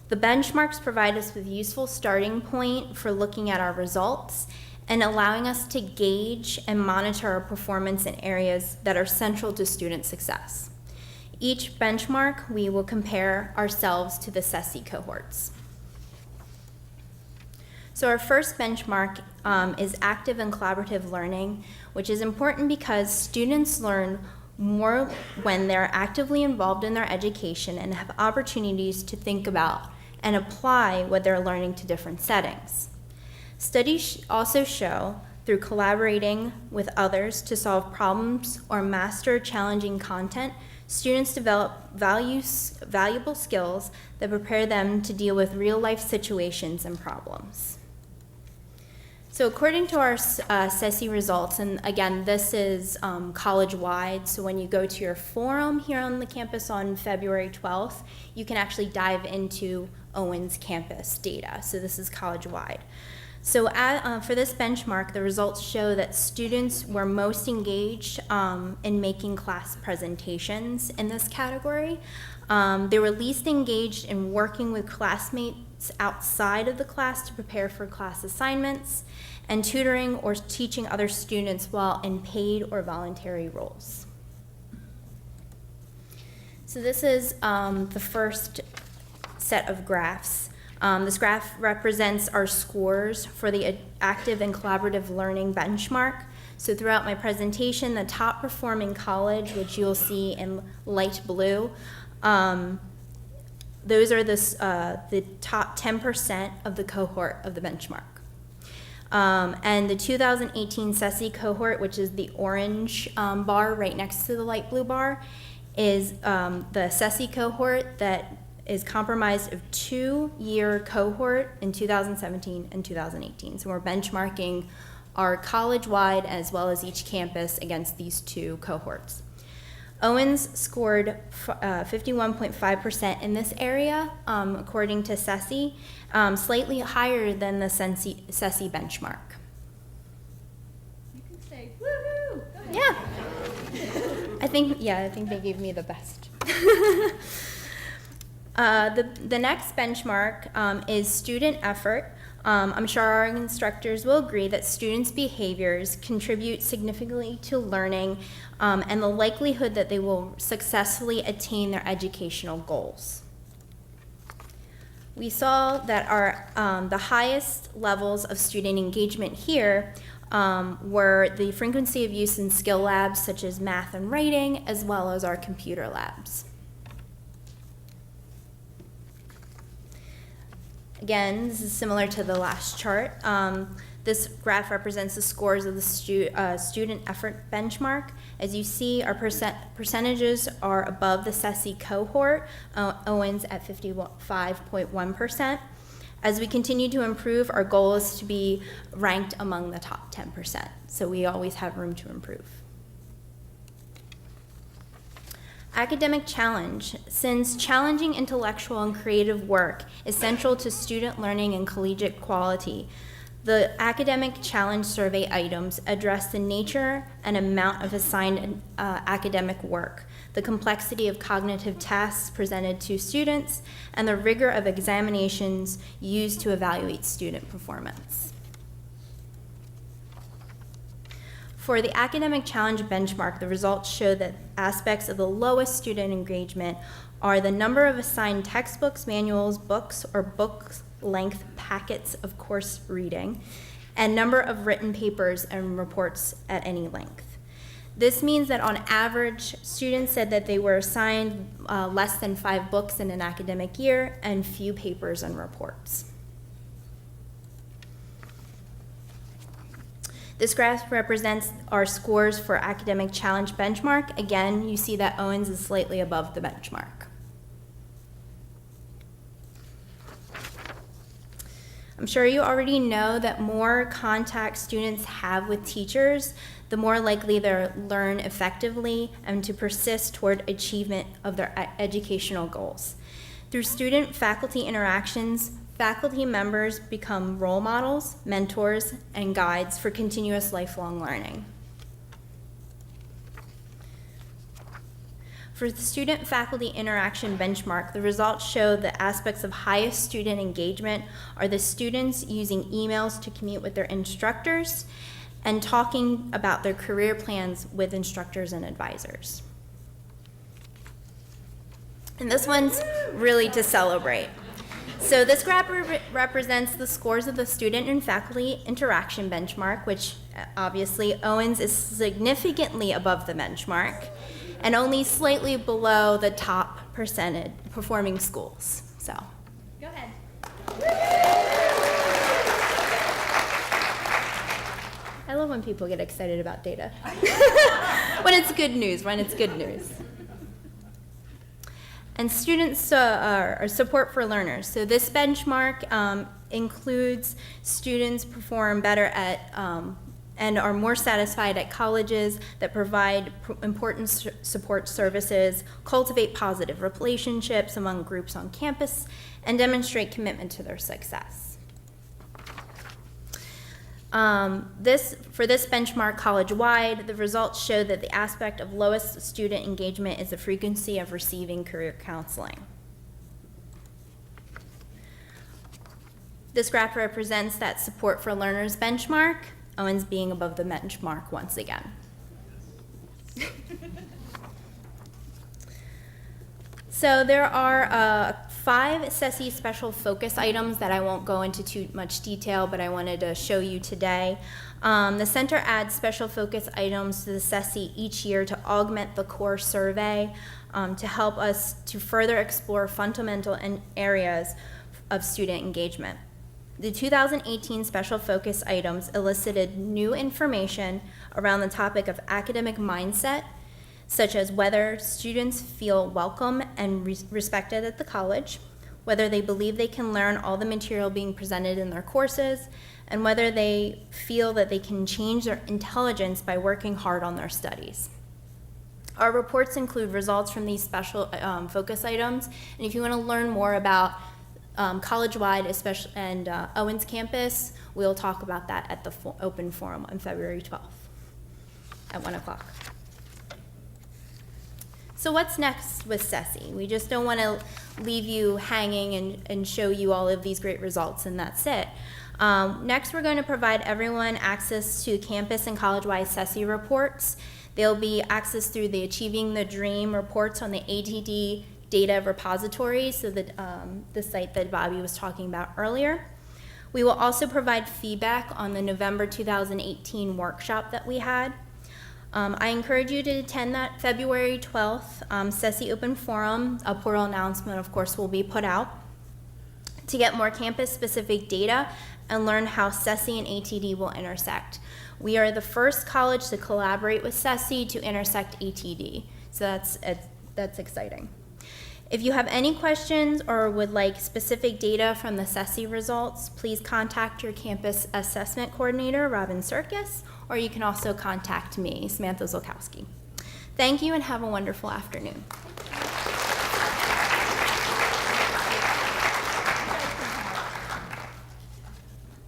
The benchmarks provide us with a useful starting point for looking at our results and allowing us to gauge and monitor our performance in areas that are central to student success. Each benchmark, we will compare ourselves to the Sessi cohorts. So our first benchmark is active and collaborative learning, which is important because students learn more when they're actively involved in their education and have opportunities to think about and apply what they're learning to different settings. Studies also show through collaborating with others to solve problems or master challenging content, students develop valuable skills that prepare them to deal with real-life situations and problems. So according to our Sessi results, and again, this is college-wide, so when you go to your forum here on the campus on February 12th, you can actually dive into Owens campus data. So this is college-wide. So for this benchmark, the results show that students were most engaged in making class presentations in this category. They were least engaged in working with classmates outside of the class to prepare for class assignments, and tutoring or teaching other students while in paid or voluntary roles. So this is the first set of graphs. This graph represents our scores for the active and collaborative learning benchmark. So throughout my presentation, the top performing college, which you'll see in light blue, those are the top 10% of the cohort of the benchmark. And the 2018 Sessi cohort, which is the orange bar right next to the light blue bar, is the Sessi cohort that is comprised of 2-year cohort in 2017 and 2018. So we're benchmarking our college-wide as well as each campus against these two cohorts. Owens scored 51.5% in this area, according to Sessi, slightly higher than the Sessi benchmark. You can say, woo-hoo! Go ahead. Yeah. I think they gave me the best. The next benchmark is student effort. I'm sure our instructors will agree that students' behaviors contribute significantly to learning and the likelihood that they will successfully attain their educational goals. We saw that the highest levels of student engagement here were the frequency of use in skill labs such as math and writing, as well as our computer labs. Again, this is similar to the last chart. This graph represents the scores of the student effort benchmark. As you see, our percentages are above the Sessi cohort, Owens at 55.1%. As we continue to improve, our goal is to be ranked among the top 10%. So we always have room to improve. Academic challenge. Since challenging intellectual and creative work is central to student learning and collegiate quality, the academic challenge survey items address the nature and amount of assigned academic work, the complexity of cognitive tasks presented to students, and the rigor of examinations used to evaluate student performance. For the academic challenge benchmark, the results show that aspects of the lowest student engagement are the number of assigned textbooks, manuals, books, or book-length packets of course reading, and number of written papers and reports at any length. This means that on average, students said that they were assigned less than 5 books in an academic year and few papers and reports. This graph represents our scores for academic challenge benchmark. Again, you see that Owens is slightly above the benchmark. I'm sure you already know that more contact students have with teachers, the more likely they'll learn effectively and to persist toward achievement of their educational goals. Through student-faculty interactions, faculty members become role models, mentors, and guides for continuous lifelong learning. For the student-faculty interaction benchmark, the results show the aspects of highest student engagement are the students using emails to communicate with their instructors and talking about their career plans with instructors and advisors. And this one's really to celebrate. So this graph represents the scores of the student and faculty interaction benchmark, which obviously Owens is significantly above the benchmark and only slightly below the top percentage performing schools. So, go ahead. I love when people get excited about data. When it's good news, And students are support for learners. So this benchmark includes students perform better at and are more satisfied at colleges that provide important support services, cultivate positive relationships among groups on campus, and demonstrate commitment to their success. For this benchmark college-wide, the results show that the aspect of lowest student engagement is the frequency of receiving career counseling. This graph represents that support for learners benchmark, Owens being above the benchmark once again. So there are 5 Sessi special focus items that I won't go into too much detail, but I wanted to show you today. The center adds special focus items to the Sessi each year to augment the core survey to help us to further explore fundamental areas of student engagement. The 2018 special focus items elicited new information around the topic of academic mindset, such as whether students feel welcome and respected at the college, whether they believe they can learn all the material being presented in their courses, and whether they feel that they can change their intelligence by working hard on their studies. Our reports include results from these special focus items, and if you want to learn more about college-wide, especially and Owens campus, we'll talk about that at the open forum on February 12th at 1 o'clock. So what's next with Sessi? We just don't want to leave you hanging and show you all of these great results and that's it. Next, we're going to provide everyone access to campus and college-wide Sessi reports. They'll be accessed through the Achieving the Dream reports on the ATD data repository, so that the site that Bobby was talking about earlier. We will also provide feedback on the November 2018 workshop that we had. I encourage you to attend that February 12th Sessi Open Forum. A portal announcement, of course, will be put out to get more campus-specific data and learn how Sessi and ATD will intersect. We are the first college to collaborate with Sessi to intersect ATD, so that's exciting. If you have any questions or would like specific data from the Sessi results, please contact your campus assessment coordinator, Robin Serkis, or you can also contact me, Samantha Zolkowski. Thank you and have a wonderful afternoon.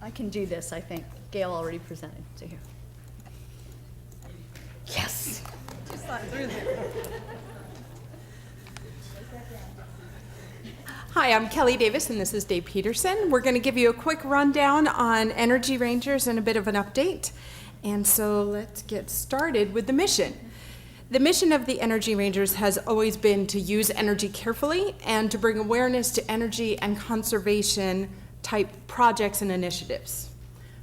I can do this, I think. Gail already presented, so here. Yes. Hi, I'm Kelly Davis, and this is Dave Peterson. We're going to give you a quick rundown on Energy Rangers and a bit of an update. And so let's get started with the mission. The mission of the Energy Rangers has always been to use energy carefully and to bring awareness to energy and conservation type projects and initiatives.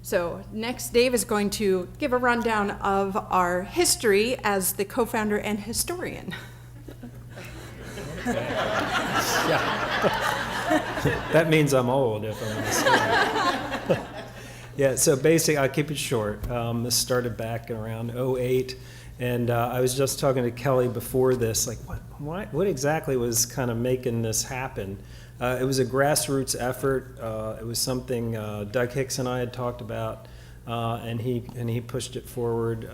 So next, Dave is going to give a rundown of our history as the co-founder and historian. That means I'm old if I'm honest. Yeah, so basically, I'll keep it short. This started back around '08, and I was just talking to Kelly before this, like, what exactly was kind of making this happen? It was a grassroots effort. It was something Doug Hicks and I had talked about, and he pushed it forward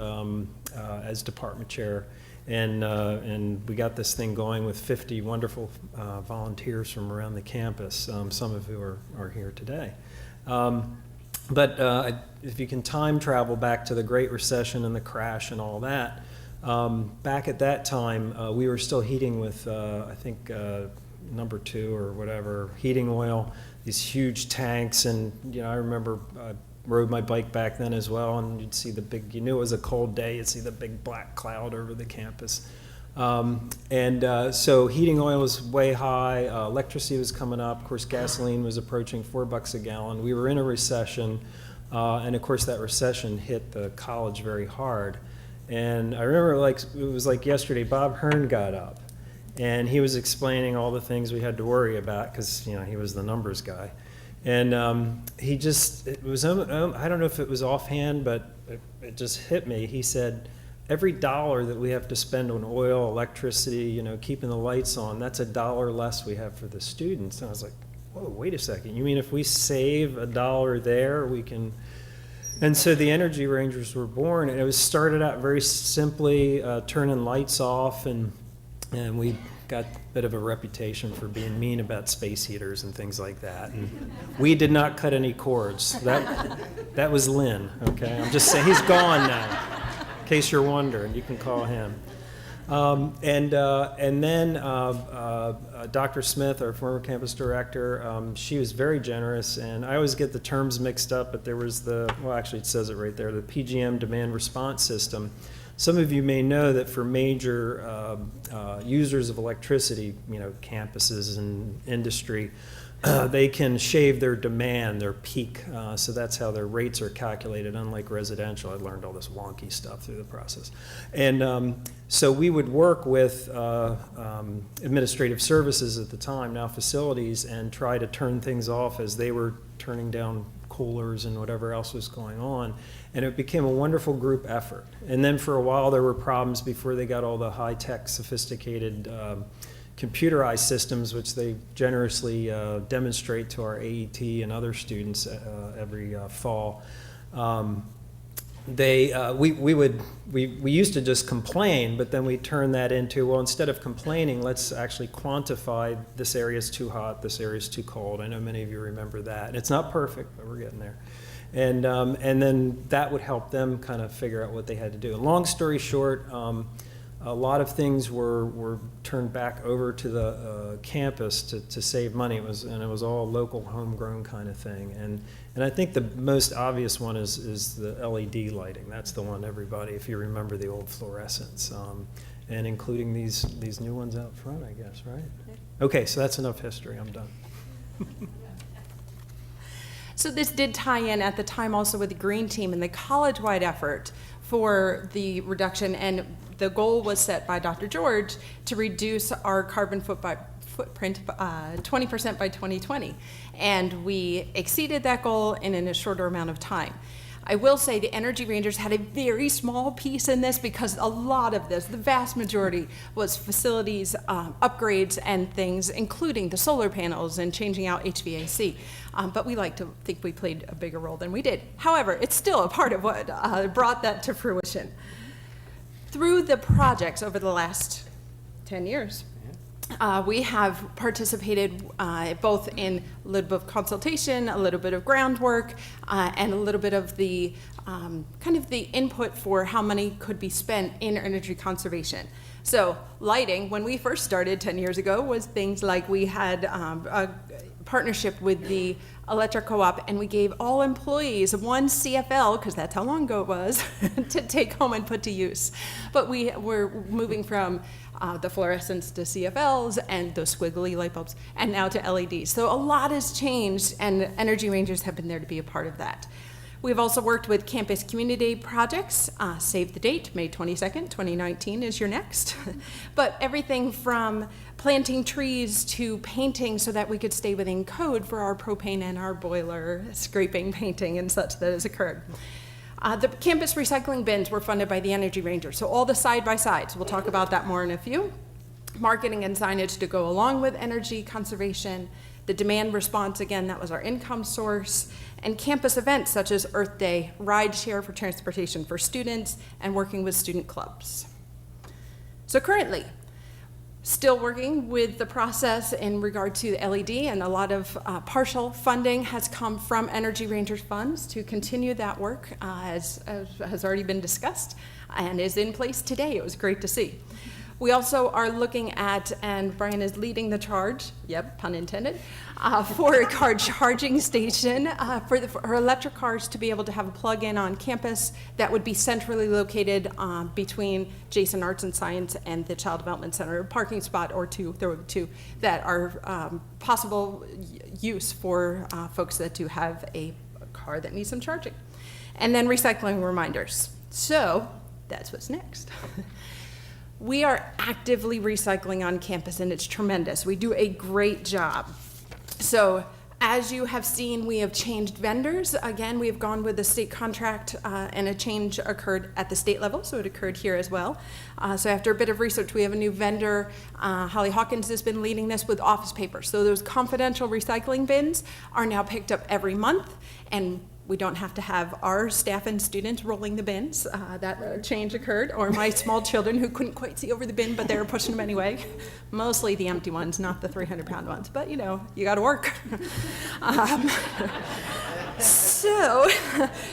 as department chair. And we got this thing going with 50 wonderful volunteers from around the campus, some of who are here today. But if you can time travel back to the Great Recession and the crash and all that, back at that time, we were still heating with, I think, number 2 or whatever, heating oil, these huge tanks. And, I remember I rode my bike back then as well, and you'd see the big, you knew it was a cold day, you'd see the big black cloud over the campus. So heating oil was way high, electricity was coming up, of course gasoline was approaching $4 a gallon. We were in a recession, and of course that recession hit the college very hard. And I remember it was like yesterday, Bob Hearn got up and he was explaining all the things we had to worry about because he was the numbers guy. And it was, I don't know if it was offhand, but it just hit me. He said, every dollar that we have to spend on oil, electricity, keeping the lights on, that's $1 less we have for the students. And I was like, whoa, wait a second. You mean if we save $1 there, we can... And so the Energy Rangers were born, and it was started out very simply, turning lights off, and we got a bit of a reputation for being mean about space heaters and things like that. And we did not cut any cords. That was Lynn, okay? I'm just saying, he's gone now, in case you're wondering. You can call him. And then Dr. Smith, our former campus director, she was very generous, and I always get the terms mixed up, but there was actually it says it right there, the PGM demand response system. Some of you may know that for major users of electricity, campuses and industry, they can shave their demand, their peak, so that's how their rates are calculated, unlike residential. I learned all this wonky stuff through the process. And so we would work with administrative services at the time, now facilities, and try to turn things off as they were turning down coolers and whatever else was going on. And it became a wonderful group effort. And then for a while there were problems before they got all the high-tech, sophisticated computerized systems, which they generously demonstrate to our AET and other students every fall. We used to just complain, but then we turned that into, well, instead of complaining, let's actually quantify this area is too hot, this area is too cold. I know many of you remember that. And it's not perfect, but we're getting there. And then that would help them kind of figure out what they had to do. Long story short, a lot of things were turned back over to the campus to save money. It was all local, homegrown kind of thing. And I think the most obvious one is the LED lighting. That's the one, everybody, if you remember the old fluorescents, and including these new ones out front, I guess, right? Okay, so that's enough history. I'm done. So this did tie in at the time also with the Green Team and the college-wide effort for the reduction, and the goal was set by Dr. George to reduce our carbon footprint 20% by 2020. And we exceeded that goal in a shorter amount of time. I will say the Energy Rangers had a very small piece in this because a lot of this, the vast majority, was facilities, upgrades and things, including the solar panels and changing out HVAC. But we like to think we played a bigger role than we did. However, it's still a part of what brought that to fruition. Through the projects over the last 10 years, we have participated both in a little bit of consultation, a little bit of groundwork, and a little bit of the kind of the input for how money could be spent in energy conservation. So lighting, when we first started 10 years ago, was things like we had a partnership with the electric co-op, and we gave all employees one CFL, because that's how long ago it was, to take home and put to use. But we were moving from the fluorescents to CFLs and those squiggly light bulbs, and now to LEDs. So a lot has changed, and Energy Rangers have been there to be a part of that. We've also worked with campus community projects. Save the date, May 22nd, 2019 is your next. But everything from planting trees to painting so that we could stay within code for our propane and our boiler, scraping, painting, and such that has occurred. The campus recycling bins were funded by the Energy Rangers, so all the side-by-sides. We'll talk about that more in a few. Marketing and signage to go along with energy conservation, The demand response, again, that was our income source. And campus events such as Earth Day, ride share for transportation for students, and working with student clubs. So currently, still working with the process in regard to LED, and a lot of partial funding has come from Energy Rangers funds to continue that work, as has already been discussed and is in place today. It was great to see. We also are looking at, and Brian is leading the charge, yep, pun intended, for a car charging station for electric cars to be able to have a plug-in on campus that would be centrally located between Jason Arts and Science and the Child Development Center, a parking spot or two, there were two, that are possible use for folks that do have a car that needs some charging. And then recycling reminders. So that's what's next. We are actively recycling on campus, and it's tremendous. We do a great job. So as you have seen, we have changed vendors. Again, we have gone with the state contract, and a change occurred at the state level, so it occurred here as well. So after a bit of research, we have a new vendor. Holly Hawkins has been leading this with office paper. So those confidential recycling bins are now picked up every month, and we don't have to have our staff and students rolling the bins. That change occurred, or my small children who couldn't quite see over the bin, but they were pushing them anyway. Mostly the empty ones, not the 300-pound ones, but you know, you gotta work. So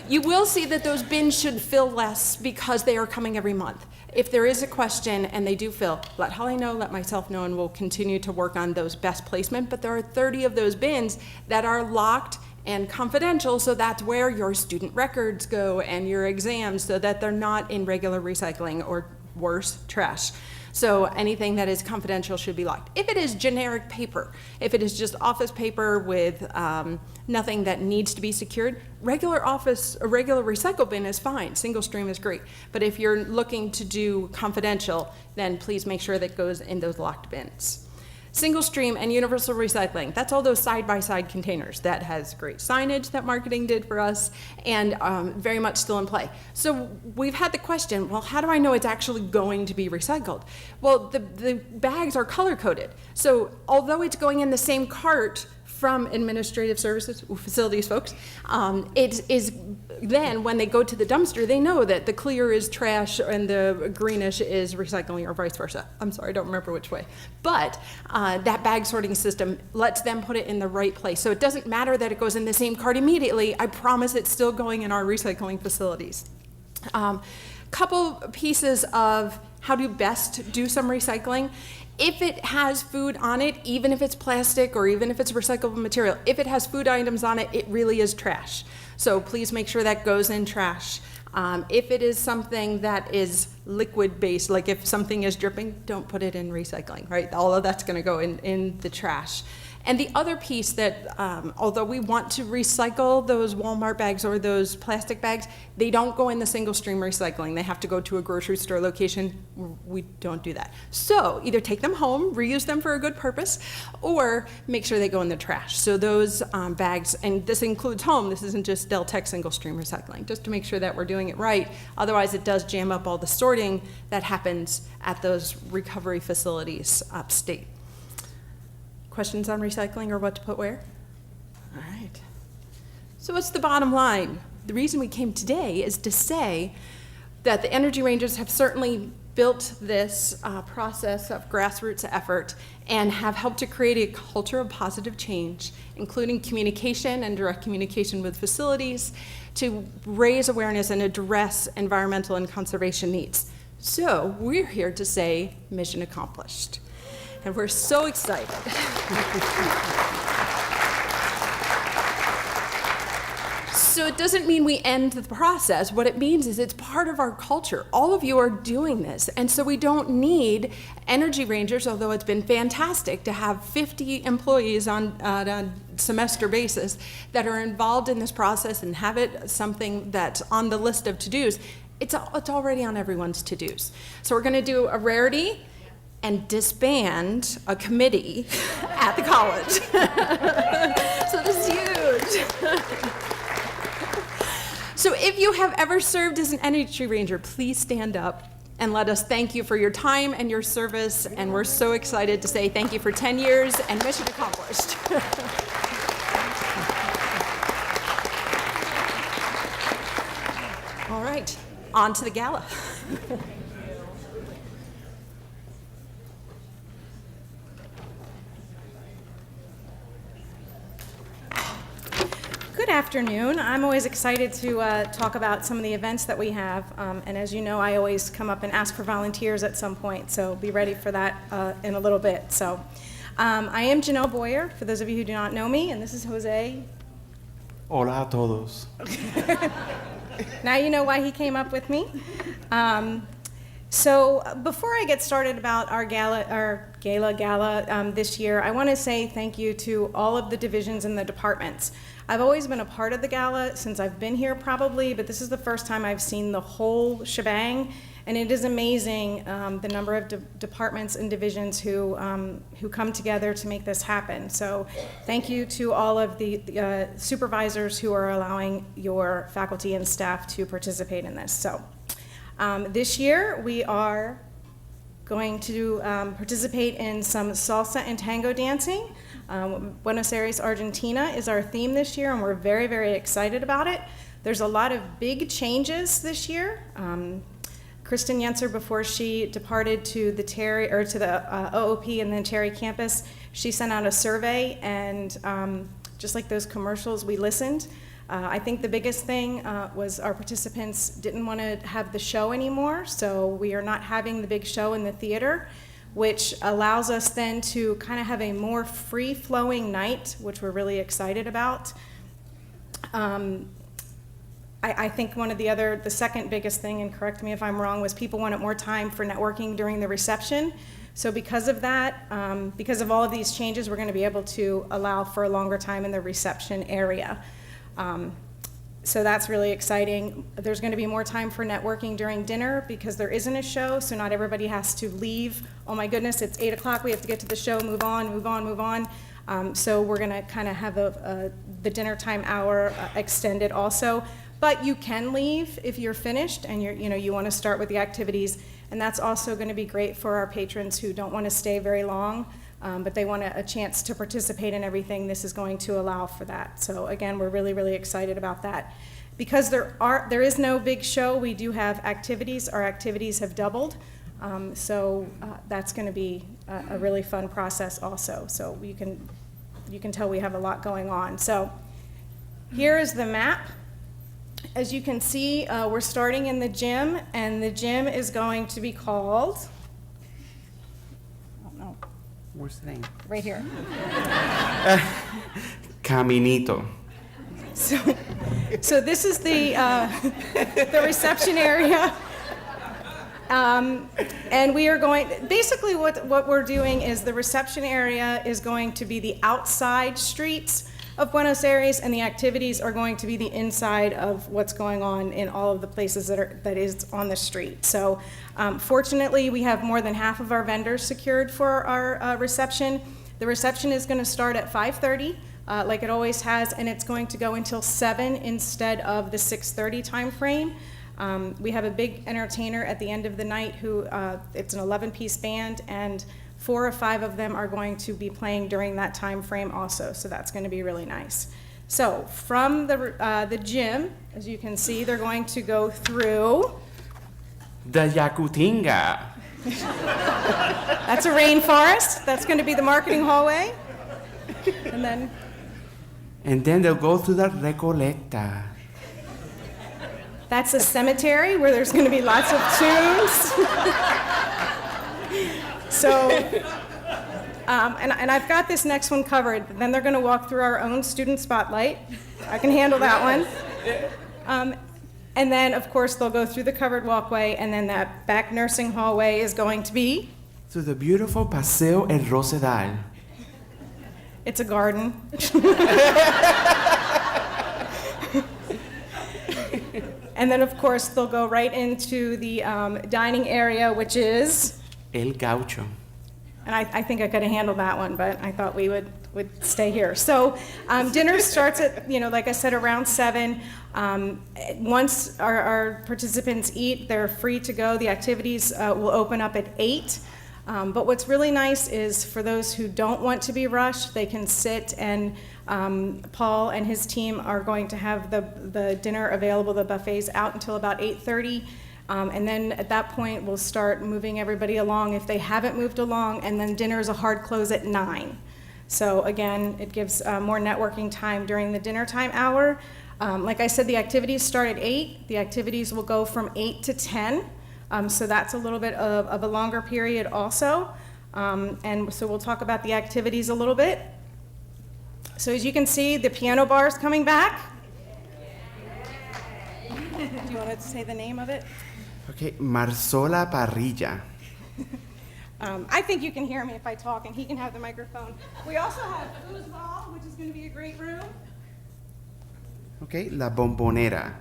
you will see that those bins should fill less because they are coming every month. If there is a question and they do fill, let Holly know, let myself know, and we'll continue to work on those best placement. But there are 30 of those bins that are locked and confidential, so that's where your student records go and your exams, so that they're not in regular recycling or worse, trash. So anything that is confidential should be locked. If it is generic paper, if it is just office paper with nothing that needs to be secured, a regular recycle bin is fine. Single stream is great. But if you're looking to do confidential, then please make sure that goes in those locked bins. Single stream and universal recycling, that's all those side-by-side containers. That has great signage that marketing did for us, and very much still in play. So we've had the question, well, how do I know it's actually going to be recycled? Well, the bags are color-coded. So although it's going in the same cart from administrative services, facilities folks, it is then when they go to the dumpster, they know that the clear is trash and the greenish is recycling, or vice versa. I'm sorry, I don't remember which way. But that bag sorting system lets them put it in the right place. So it doesn't matter that it goes in the same cart immediately. I promise it's still going in our recycling facilities. Couple pieces of how to best do some recycling. If it has food on it, even if it's plastic or even if it's recyclable material, if it has food items on it, it really is trash. So please make sure that goes in trash. If it is something that is liquid-based, like if something is dripping, don't put it in recycling, right? All of that's gonna go in the trash. And the other piece that, although we want to recycle those Walmart bags or those plastic bags, they don't go in the single stream recycling. They have to go to a grocery store location. We don't do that. So either take them home, reuse them for a good purpose, or make sure they go in the trash. So those bags, and this includes home, this isn't just Del Tech single stream recycling, just to make sure that we're doing it right. Otherwise it does jam up all the sorting that happens at those recovery facilities upstate. Questions on recycling or what to put where? All right. So what's the bottom line? The reason we came today is to say that the Energy Rangers have certainly built this process of grassroots effort and have helped to create a culture of positive change, including communication and direct communication with facilities to raise awareness and address environmental and conservation needs. So we're here to say mission accomplished. And we're so excited. So it doesn't mean we end the process. What it means is it's part of our culture. All of you are doing this. And so we don't need Energy Rangers, although it's been fantastic to have 50 employees on a semester basis that are involved in this process and have it something that's on the list of to-dos. It's already on everyone's to-dos. So we're gonna do a rarity and disband a committee at the college. So this is huge. So if you have ever served as an Energy Ranger, please stand up. and let us thank you for your time and your service. And we're so excited to say thank you for 10 years and mission accomplished. All right, on to the gala. Good afternoon. I'm always excited to talk about some of the events that we have. And as you know, I always come up and ask for volunteers at some point, so be ready for that in a little bit. So I am Janelle Boyer, for those of you who do not know me, and this is Jose. Hola a todos. Now you know why he came up with me. So before I get started about our gala this year, I want to say thank you to all of the divisions and the departments. I've always been a part of the gala since I've been here probably, but this is the first time I've seen the whole shebang, and it is amazing the number of departments and divisions who come together to make this happen. So thank you to all of the supervisors who are allowing your faculty and staff to participate in this. So this year we are going to participate in some salsa and tango dancing. Buenos Aires, Argentina is our theme this year, and we're very, very excited about it. There's a lot of big changes this year. Kristen Yenser, before she departed to the OOP and then Terry campus, she sent out a survey, and just like those commercials, we listened. I think the biggest thing was our participants didn't want to have the show anymore, so we are not having the big show in the theater, which allows us then to kind of have a more free-flowing night, which we're really excited about. I think the second biggest thing, and correct me if I'm wrong, was people wanted more time for networking during the reception. So because of that, because of all of these changes, we're going to be able to allow for a longer time in the reception area. So that's really exciting. There's going to be more time for networking during dinner because there isn't a show, so not everybody has to leave. Oh my goodness, it's 8 o'clock, we have to get to the show, move on, move on, move on. So we're going to kind of have the dinner time hour extended also. But you can leave if you're finished and you want to start with the activities, and that's also going to be great for our patrons who don't want to stay very long. But they want a chance to participate in everything. This is going to allow for that. So again, we're really, really excited about that. Because there is no big show, we do have activities. Our activities have doubled. So that's going to be a really fun process also. So you can tell we have a lot going on. So here is the map. As you can see, we're starting in the gym, and the gym is going to be called, Where's the name? right here. Caminito. So this is the reception area. And we are basically what we're doing is the reception area is going to be the outside streets of Buenos Aires, and the activities are going to be the inside of what's going on in all of the places that is on the street. So fortunately, we have more than half of our vendors secured for our reception. The reception is going to start at 5:30, like it always has, and it's going to go until 7 instead of the 6:30 time frame. We have a big entertainer at the end of the night who, it's an 11-piece band, and 4 or 5 of them are going to be playing during that time frame also, so that's going to be really nice. So from the gym, as you can see, they're going to go through The Yacutinga. That's a rainforest. That's going to be the marketing hallway. And then they'll go to the Recoleta. That's a cemetery where there's going to be lots of tombs. So, and I've got this next one covered. Then they're going to walk through our own student spotlight. I can handle that one. And then, of course, they'll go through the covered walkway, and then that back nursing hallway is going to be? To the beautiful Paseo El Rosedal. It's a garden. And then, of course, they'll go right into the dining area, which is? El Gaucho. And I think I could have handled that one, but I thought we would would stay here. So dinner starts at, like I said, around 7. Once our participants eat, they're free to go. The activities will open up at 8. But what's really nice is for those who don't want to be rushed, they can sit, and Paul and his team are going to have the dinner available, the buffets, out until about 8:30. And then at that point, we'll start moving everybody along if they haven't moved along, and then dinner is a hard close at 9. So again, it gives more networking time during the dinner time hour. Like I said, the activities start at 8. The activities will go from 8 to 10. So that's a little bit of a longer period also. And so we'll talk about the activities a little bit. So as you can see, the piano bar is coming back. Do you want to say the name of it? Okay, Marsola Parrilla. I think you can hear me if I talk, and he can have the microphone. We also have foosball, which is going to be a great room. Okay, La Bombonera.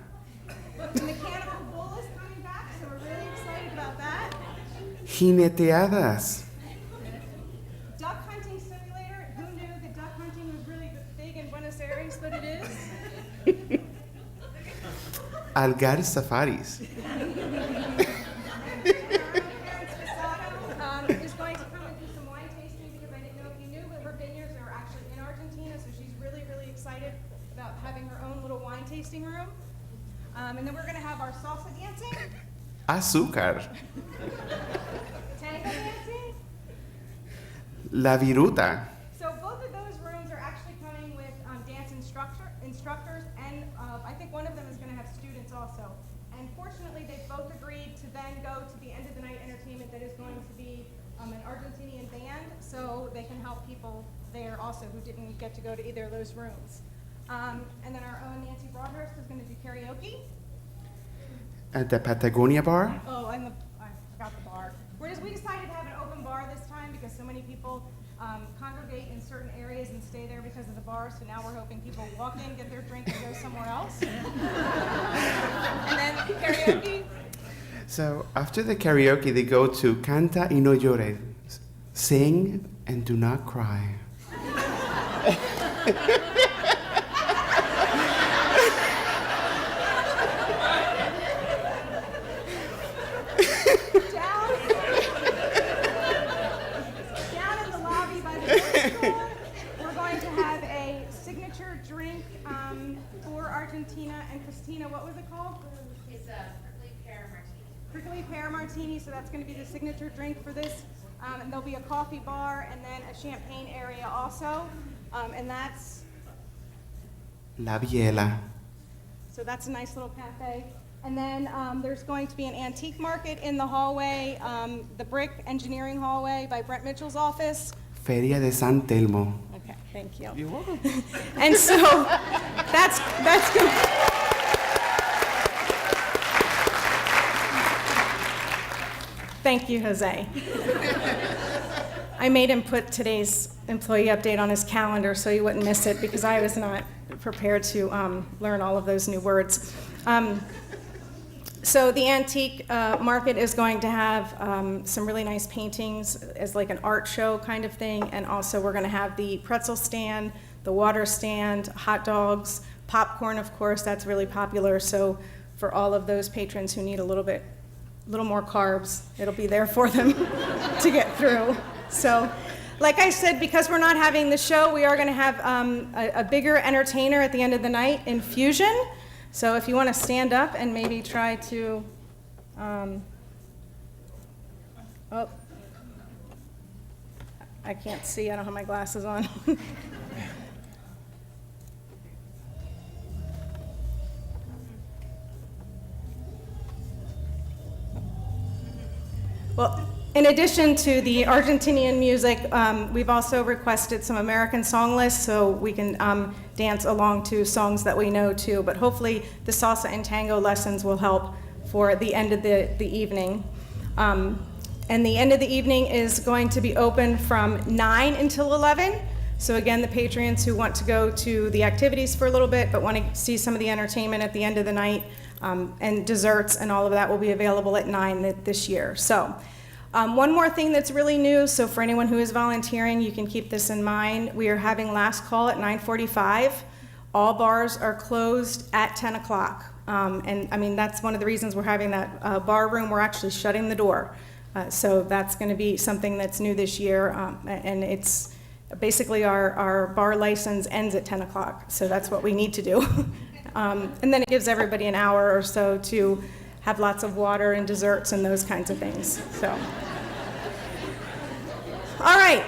The mechanical bull is coming back, so we're really excited about that. Jineteadas. Duck hunting simulator. Who knew that duck hunting was really big in Buenos Aires, but it is? Algar Safaris. Is going to come and do some wine tasting, because I didn't know if you knew, but her vineyards are actually in Argentina, so she's really, really excited about having her own little wine tasting room. And then we're going to have our salsa dancing, Azúcar. tango dancing. La Viruta. So both of those rooms are actually coming with dance instructors, and I think one of them is going to have students also. And fortunately, they both agreed to then go to the end of the night entertainment that is going to be an Argentinian band, so they can help people there also who didn't get to go to either of those rooms. And then our own Nancy Broadhurst is going to do karaoke. At the Patagonia Bar. Oh, and I forgot the bar. We decided to have an open bar this time because so many people congregate in certain areas and stay there because of the bar. So now we're hoping people walk in, get their drink, and go somewhere else. And then karaoke. So after the karaoke, they go to Canta y no llores. Sing and do not cry. Down in the lobby by the bookstore, we're going to have a signature drink for Argentina. And Christina, what was it called? It's a prickly pear martini. Prickly pear martini, so that's going to be the signature drink for this. And there'll be a coffee bar and then a champagne area also. And that's, La Biela. so that's a nice little cafe. And then there's going to be an antique market in the hallway, the brick engineering hallway by Brent Mitchell's office. Feria de San Telmo. Okay, thank you. You're welcome. And so that's good. Thank you, Jose. I made him put today's employee update on his calendar so he wouldn't miss it because I was not prepared to learn all of those new words. So the antique market is going to have some really nice paintings as like an art show kind of thing, and also we're going to have the pretzel stand, the water stand, hot dogs, popcorn, of course, that's really popular. So for all of those patrons who need a little more carbs, it'll be there for them to get through. So, like I said, because we're not having the show, we are going to have a bigger entertainer at the end of the night in Fusion. So if you want to stand up and maybe try to, oh, I can't see, I don't have my glasses on. Well, in addition to the Argentinian music, we've also requested some American song lists so we can dance along to songs that we know too. But hopefully the salsa and tango lessons will help for the end of the evening. And the end of the evening is going to be open from 9 until 11. So again, the patrons who want to go to the activities for a little bit but want to see some of the entertainment at the end of the night and desserts and all of that will be available at 9 this year. So One more thing that's really new, so for anyone who is volunteering, you can keep this in mind. We are having last call at 9:45. All bars are closed at 10 o'clock. And I mean, that's one of the reasons we're having that bar room. We're actually shutting the door. So that's going to be something that's new this year. And it's basically our bar license ends at 10 o'clock. So that's what we need to do. And then it gives everybody an hour or so to have lots of water and desserts and those kinds of things. So, all right.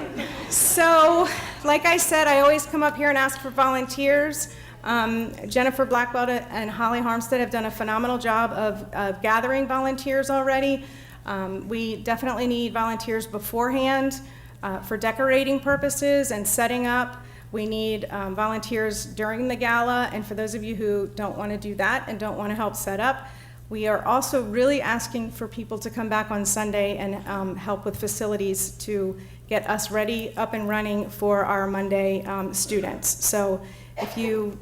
So, like I said, I always come up here and ask for volunteers. Jennifer Blackwell and Holly Harmstead have done a phenomenal job of gathering volunteers already. We definitely need volunteers beforehand for decorating purposes and setting up. We need volunteers during the gala, and for those of you who don't want to do that and don't want to help set up, we are also really asking for people to come back on Sunday and help with facilities to get us ready, up and running for our Monday students. So if you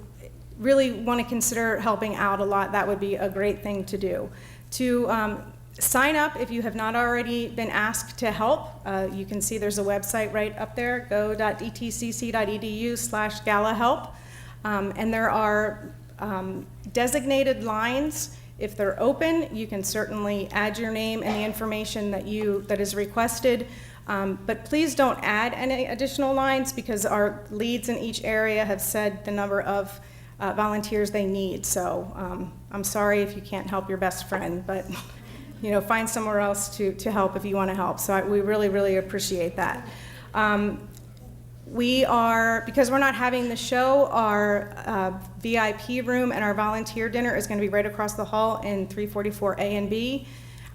really want to consider helping out a lot, that would be a great thing to do. To sign up, if you have not already been asked to help, you can see there's a website right up there, go.etcc.edu/galahelp. And there are designated lines. If they're open, you can certainly add your name and the information that is requested. But please don't add any additional lines because our leads in each area have said the number of volunteers they need. So I'm sorry if you can't help your best friend, but find somewhere else to help if you want to help. So we really, really appreciate that. Because we're not having the show, our VIP room and our volunteer dinner is going to be right across the hall in 344 A and B.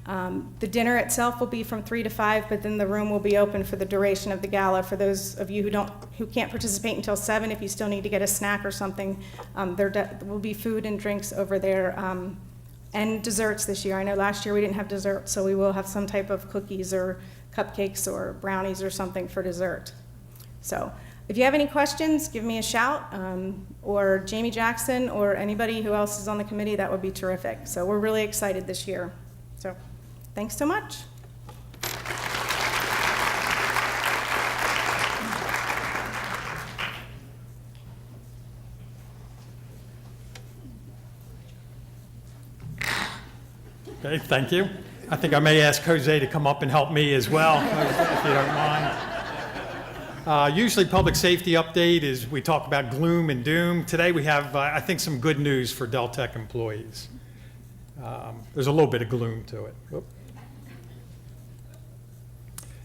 The dinner itself will be from 3 to 5, but then the room will be open for the duration of the gala. For those of you who can't participate until 7, if you still need to get a snack or something, there will be food and drinks over there, and desserts this year. I know last year we didn't have dessert, so we will have some type of cookies or cupcakes or brownies or something for dessert. So if you have any questions, give me a shout, or Jamie Jackson or anybody who else is on the committee. That would be terrific. So we're really excited this year. So thanks so much. Okay, thank you. I think I may ask Jose to come up and help me as well, if you don't mind. Usually public safety update is we talk about gloom and doom. Today we have, I think, some good news for Deltec employees. There's a little bit of gloom to it. Whoop.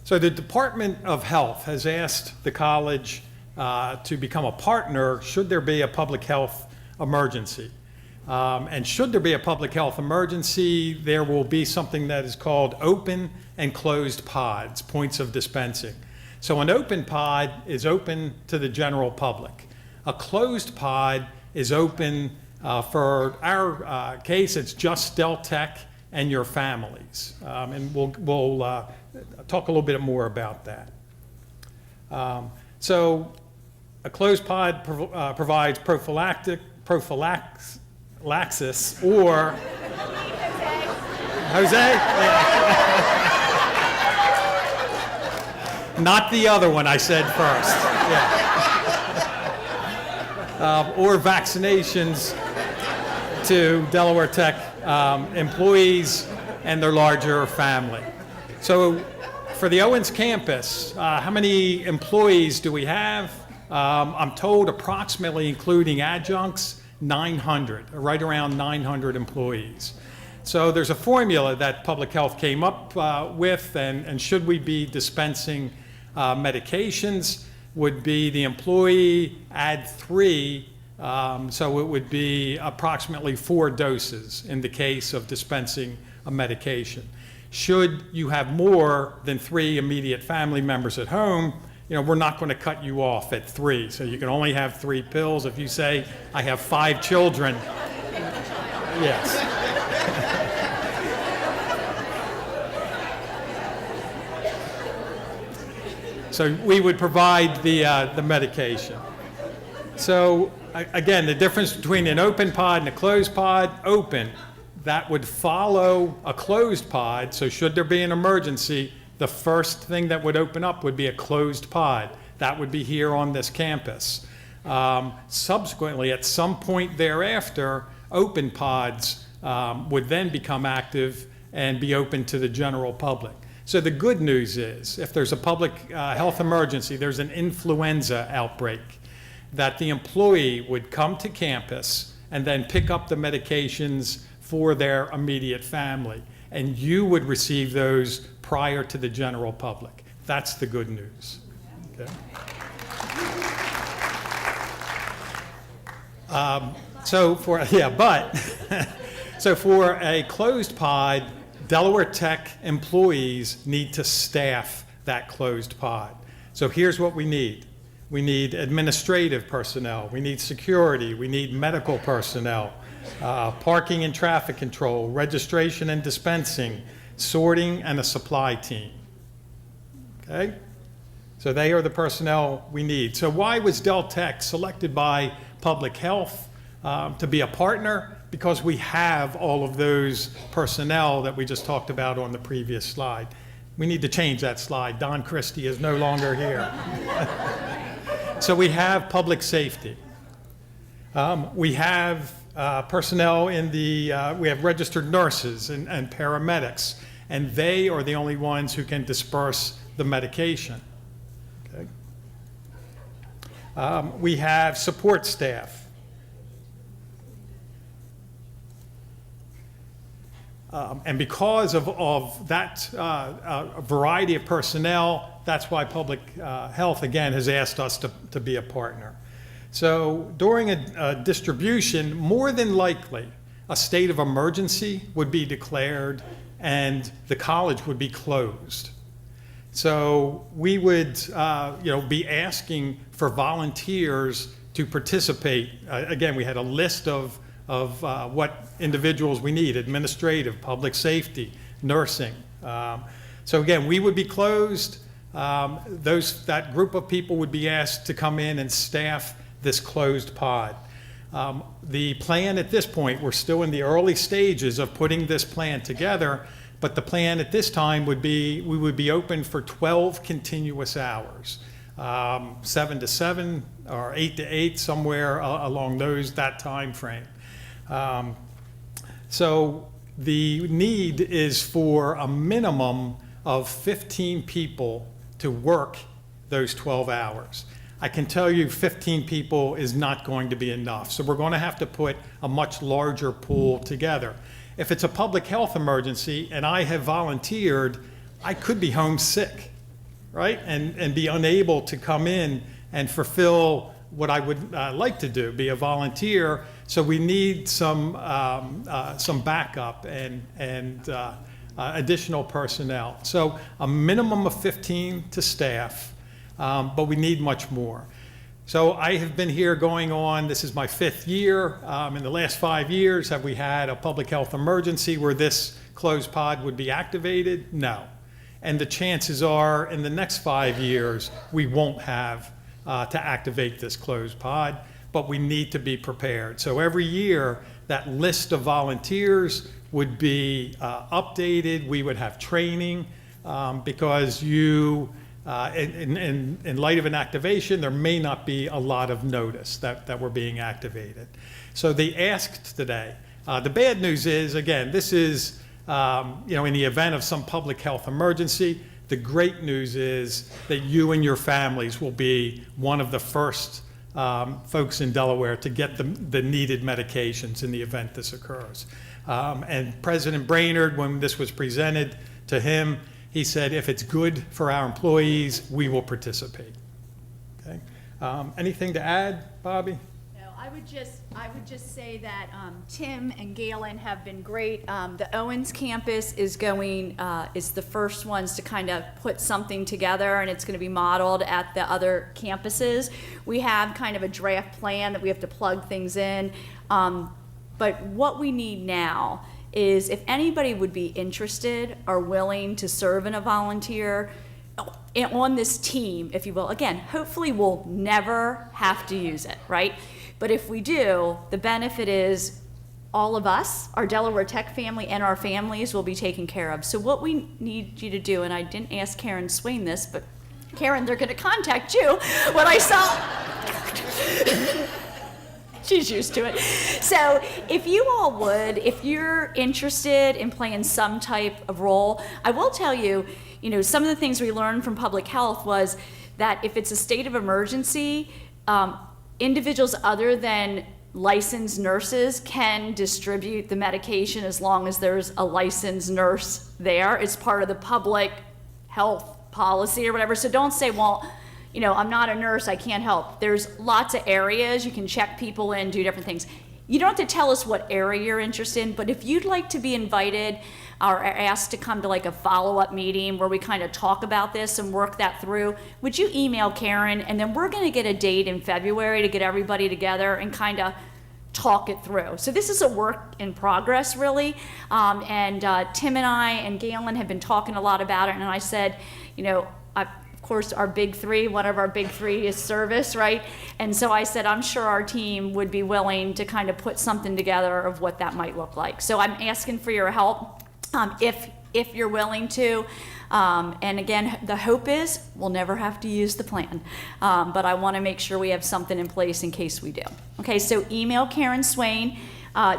So the Department of Health has asked the college to become a partner should there be a public health emergency. And should there be a public health emergency, there will be something that is called open and closed pods, points of dispensing. So an open pod is open to the general public. A closed pod is open, for our case, it's just Deltec and your families. And we'll talk a little bit more about that. So a closed pod provides prophylaxis or Jose? Not the other one I said first. Yeah. Or vaccinations to Delaware Tech employees and their larger family. So for the Owens campus, how many employees do we have? I'm told approximately, including adjuncts, 900, right around 900 employees. So there's a formula that public health came up with, and should we be dispensing medications, would be the employee add 3, so it would be approximately 4 doses in the case of dispensing a medication. Should you have more than 3 immediate family members at home, we're not going to cut you off at 3, so you can only have 3 pills. If you say, I have 5 children, yes. So we would provide the medication. So again, the difference between an open pod and a closed pod, open, that would follow a closed pod, so should there be an emergency, the first thing that would open up would be a closed pod. That would be here on this campus. Subsequently, at some point thereafter, open pods would then become active and be open to the general public. So the good news is, if there's a public health emergency, there's an influenza outbreak, that the employee would come to campus and then pick up the medications for their immediate family. And you would receive those prior to the general public. That's the good news. Okay. So for a closed pod, Delaware Tech employees need to staff that closed pod. So here's what we need. We need administrative personnel, we need security, we need medical personnel, parking and traffic control, registration and dispensing, sorting, and a supply team. Okay? So they are the personnel we need. So why was Del Tech selected by Public Health to be a partner? Because we have all of those personnel that we just talked about on the previous slide. We need to change that slide. Don Christie is no longer here. So we have public safety. We have personnel in the, we have registered nurses and paramedics, and they are the only ones who can disperse the medication. Okay. We have support staff. And because of that variety of personnel, that's why Public Health, again, has asked us to be a partner. So during a distribution, more than likely, a state of emergency would be declared and the college would be closed. So we would be asking for volunteers to participate. Again, we had a list of what individuals we need: administrative, public safety, nursing. So again, we would be closed. That group of people would be asked to come in and staff this closed pod. The plan at this point, we're still in the early stages of putting this plan together, but the plan at this time would be, we would be open for 12 continuous hours, 7 to 7 or 8 to 8, somewhere along that time frame. So the need is for a minimum of 15 people to work those 12 hours. I can tell you 15 people is not going to be enough. So we're going to have to put a much larger pool together. If it's a public health emergency and I have volunteered, I could be homesick, right? And be unable to come in and fulfill what I would like to do, be a volunteer. So we need some backup and additional personnel. So a minimum of 15 to staff, but we need much more. So I have been here going on, this is my 5th year. In the last 5 years, have we had a public health emergency where this closed pod would be activated? No. And the chances are in the next 5 years, we won't have to activate this closed pod, but we need to be prepared. So every year, that list of volunteers would be updated. We would have training because in light of an activation, there may not be a lot of notice that we're being activated. So they asked today. The bad news is, again, this is in the event of some public health emergency. The great news is that you and your families will be one of the first folks in Delaware to get the needed medications in the event this occurs. And President Brainerd, when this was presented to him, he said, if it's good for our employees, we will participate. Okay. Anything to add, Bobby? No, I would just say that Tim and Galen have been great. The Owens campus is the first ones to kind of put something together, and it's going to be modeled at the other campuses. We have kind of a draft plan that we have to plug things in, but what we need now is if anybody would be interested or willing to serve in a volunteer on this team, if you will. Again, hopefully we'll never have to use it, right? But if we do, the benefit is all of us, our Delaware Tech family and our families will be taken care of. So what we need you to do, and I didn't ask Karen Swain this, but Karen, they're gonna contact you when I saw, she's used to it. So if you all would, if you're interested in playing some type of role, I will tell you, some of the things we learned from public health was that if it's a state of emergency, individuals other than licensed nurses can distribute the medication as long as there's a licensed nurse there. It's part of the public health policy or whatever. So don't say, well, I'm not a nurse, I can't help. There's lots of areas you can check people in, do different things. You don't have to tell us what area you're interested in, but if you'd like to be invited or asked to come to like a follow-up meeting where we kind of talk about this and work that through, would you email Karen? And then we're gonna get a date in February to get everybody together and kind of talk it through. So this is a work in progress, really. Tim and I and Galen have been talking a lot about it, and I said, of course, our big three, one of our big three is service, right? And so I said, I'm sure our team would be willing to kind of put something together of what that might look like. So I'm asking for your help if you're willing to. And again, the hope is we'll never have to use the plan. But I want to make sure we have something in place in case we do. Okay, so email Karen Swain.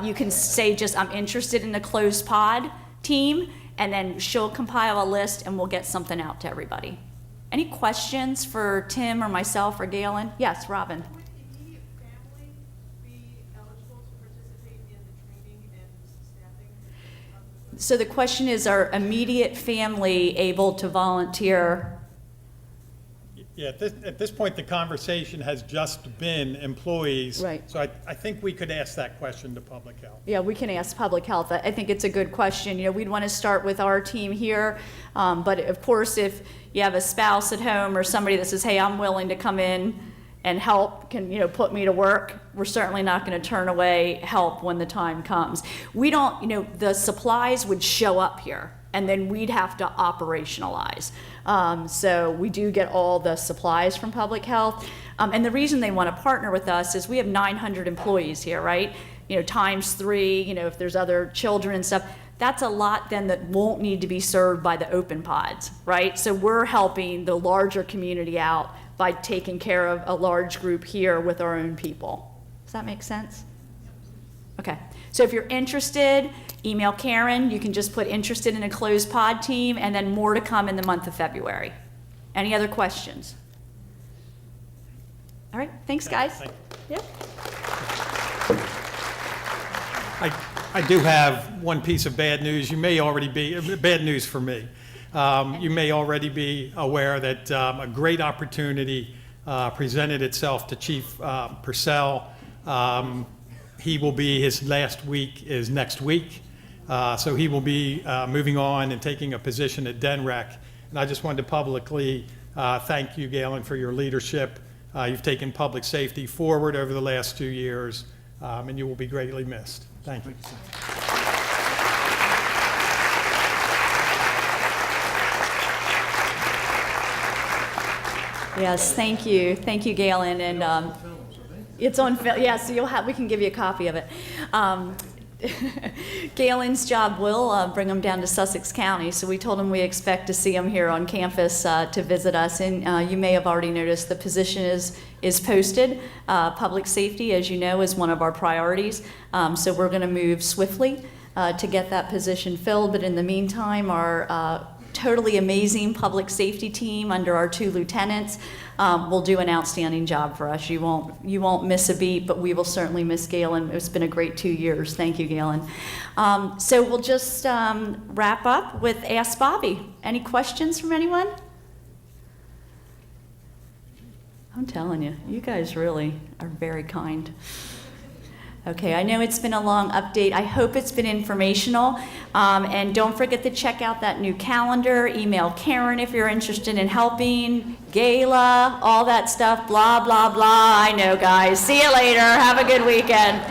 You can say just, I'm interested in the closed pod team, and then she'll compile a list and we'll get something out to everybody. Any questions for Tim or myself or Galen? Yes, Robin. Would immediate family be eligible to participate in the training and staffing of the So the question is, are immediate family able to volunteer? Yeah, at this point, the conversation has just been employees. Right. So I think we could ask that question to public health. Yeah, we can ask public health. I think it's a good question. We'd want to start with our team here. But of course, if you have a spouse at home or somebody that says, hey, I'm willing to come in and help, can put me to work, we're certainly not going to turn away help when the time comes. We don't, the supplies would show up here, and then we'd have to operationalize. So we do get all the supplies from public health. And the reason they want to partner with us is we have 900 employees here, right? Times 3, if there's other children and stuff, that's a lot then that won't need to be served by the open pods, right? So we're helping the larger community out by taking care of a large group here with our own people. Does that make sense? Okay, so if you're interested, email Karen. You can just put interested in a closed pod team, and then more to come in the month of February. Any other questions? All right, thanks, guys. Thank Yep. I do have one piece of bad news. You may already be, bad news for me. You may already be aware that a great opportunity presented itself to Chief Purcell. His last week is next week. So he will be moving on and taking a position at DENREC. And I just wanted to publicly thank you, Galen, for your leadership. You've taken public safety forward over the last 2 years, and you will be greatly missed. Thank you. Yes, thank you. Thank you, Galen. And it's on film. Yeah, so we can give you a copy of it. Galen's job will bring him down to Sussex County, so we told him we expect to see him here on campus to visit us. And you may have already noticed the position is posted. Public safety, as you know, is one of our priorities, so we're going to move swiftly to get that position filled. But in the meantime, our totally amazing public safety team under our 2 lieutenants will do an outstanding job for us. You won't miss a beat, but we will certainly miss Galen. It's been a great 2 years. Thank you, Galen. So we'll just wrap up with Ask Bobby. Any questions from anyone? I'm telling you, you guys really are very kind. Okay, I know it's been a long update. I hope it's been informational. And don't forget to check out that new calendar. Email Karen if you're interested in helping. Gala, all that stuff, blah, blah, blah. I know, guys. See you later. Have a good weekend.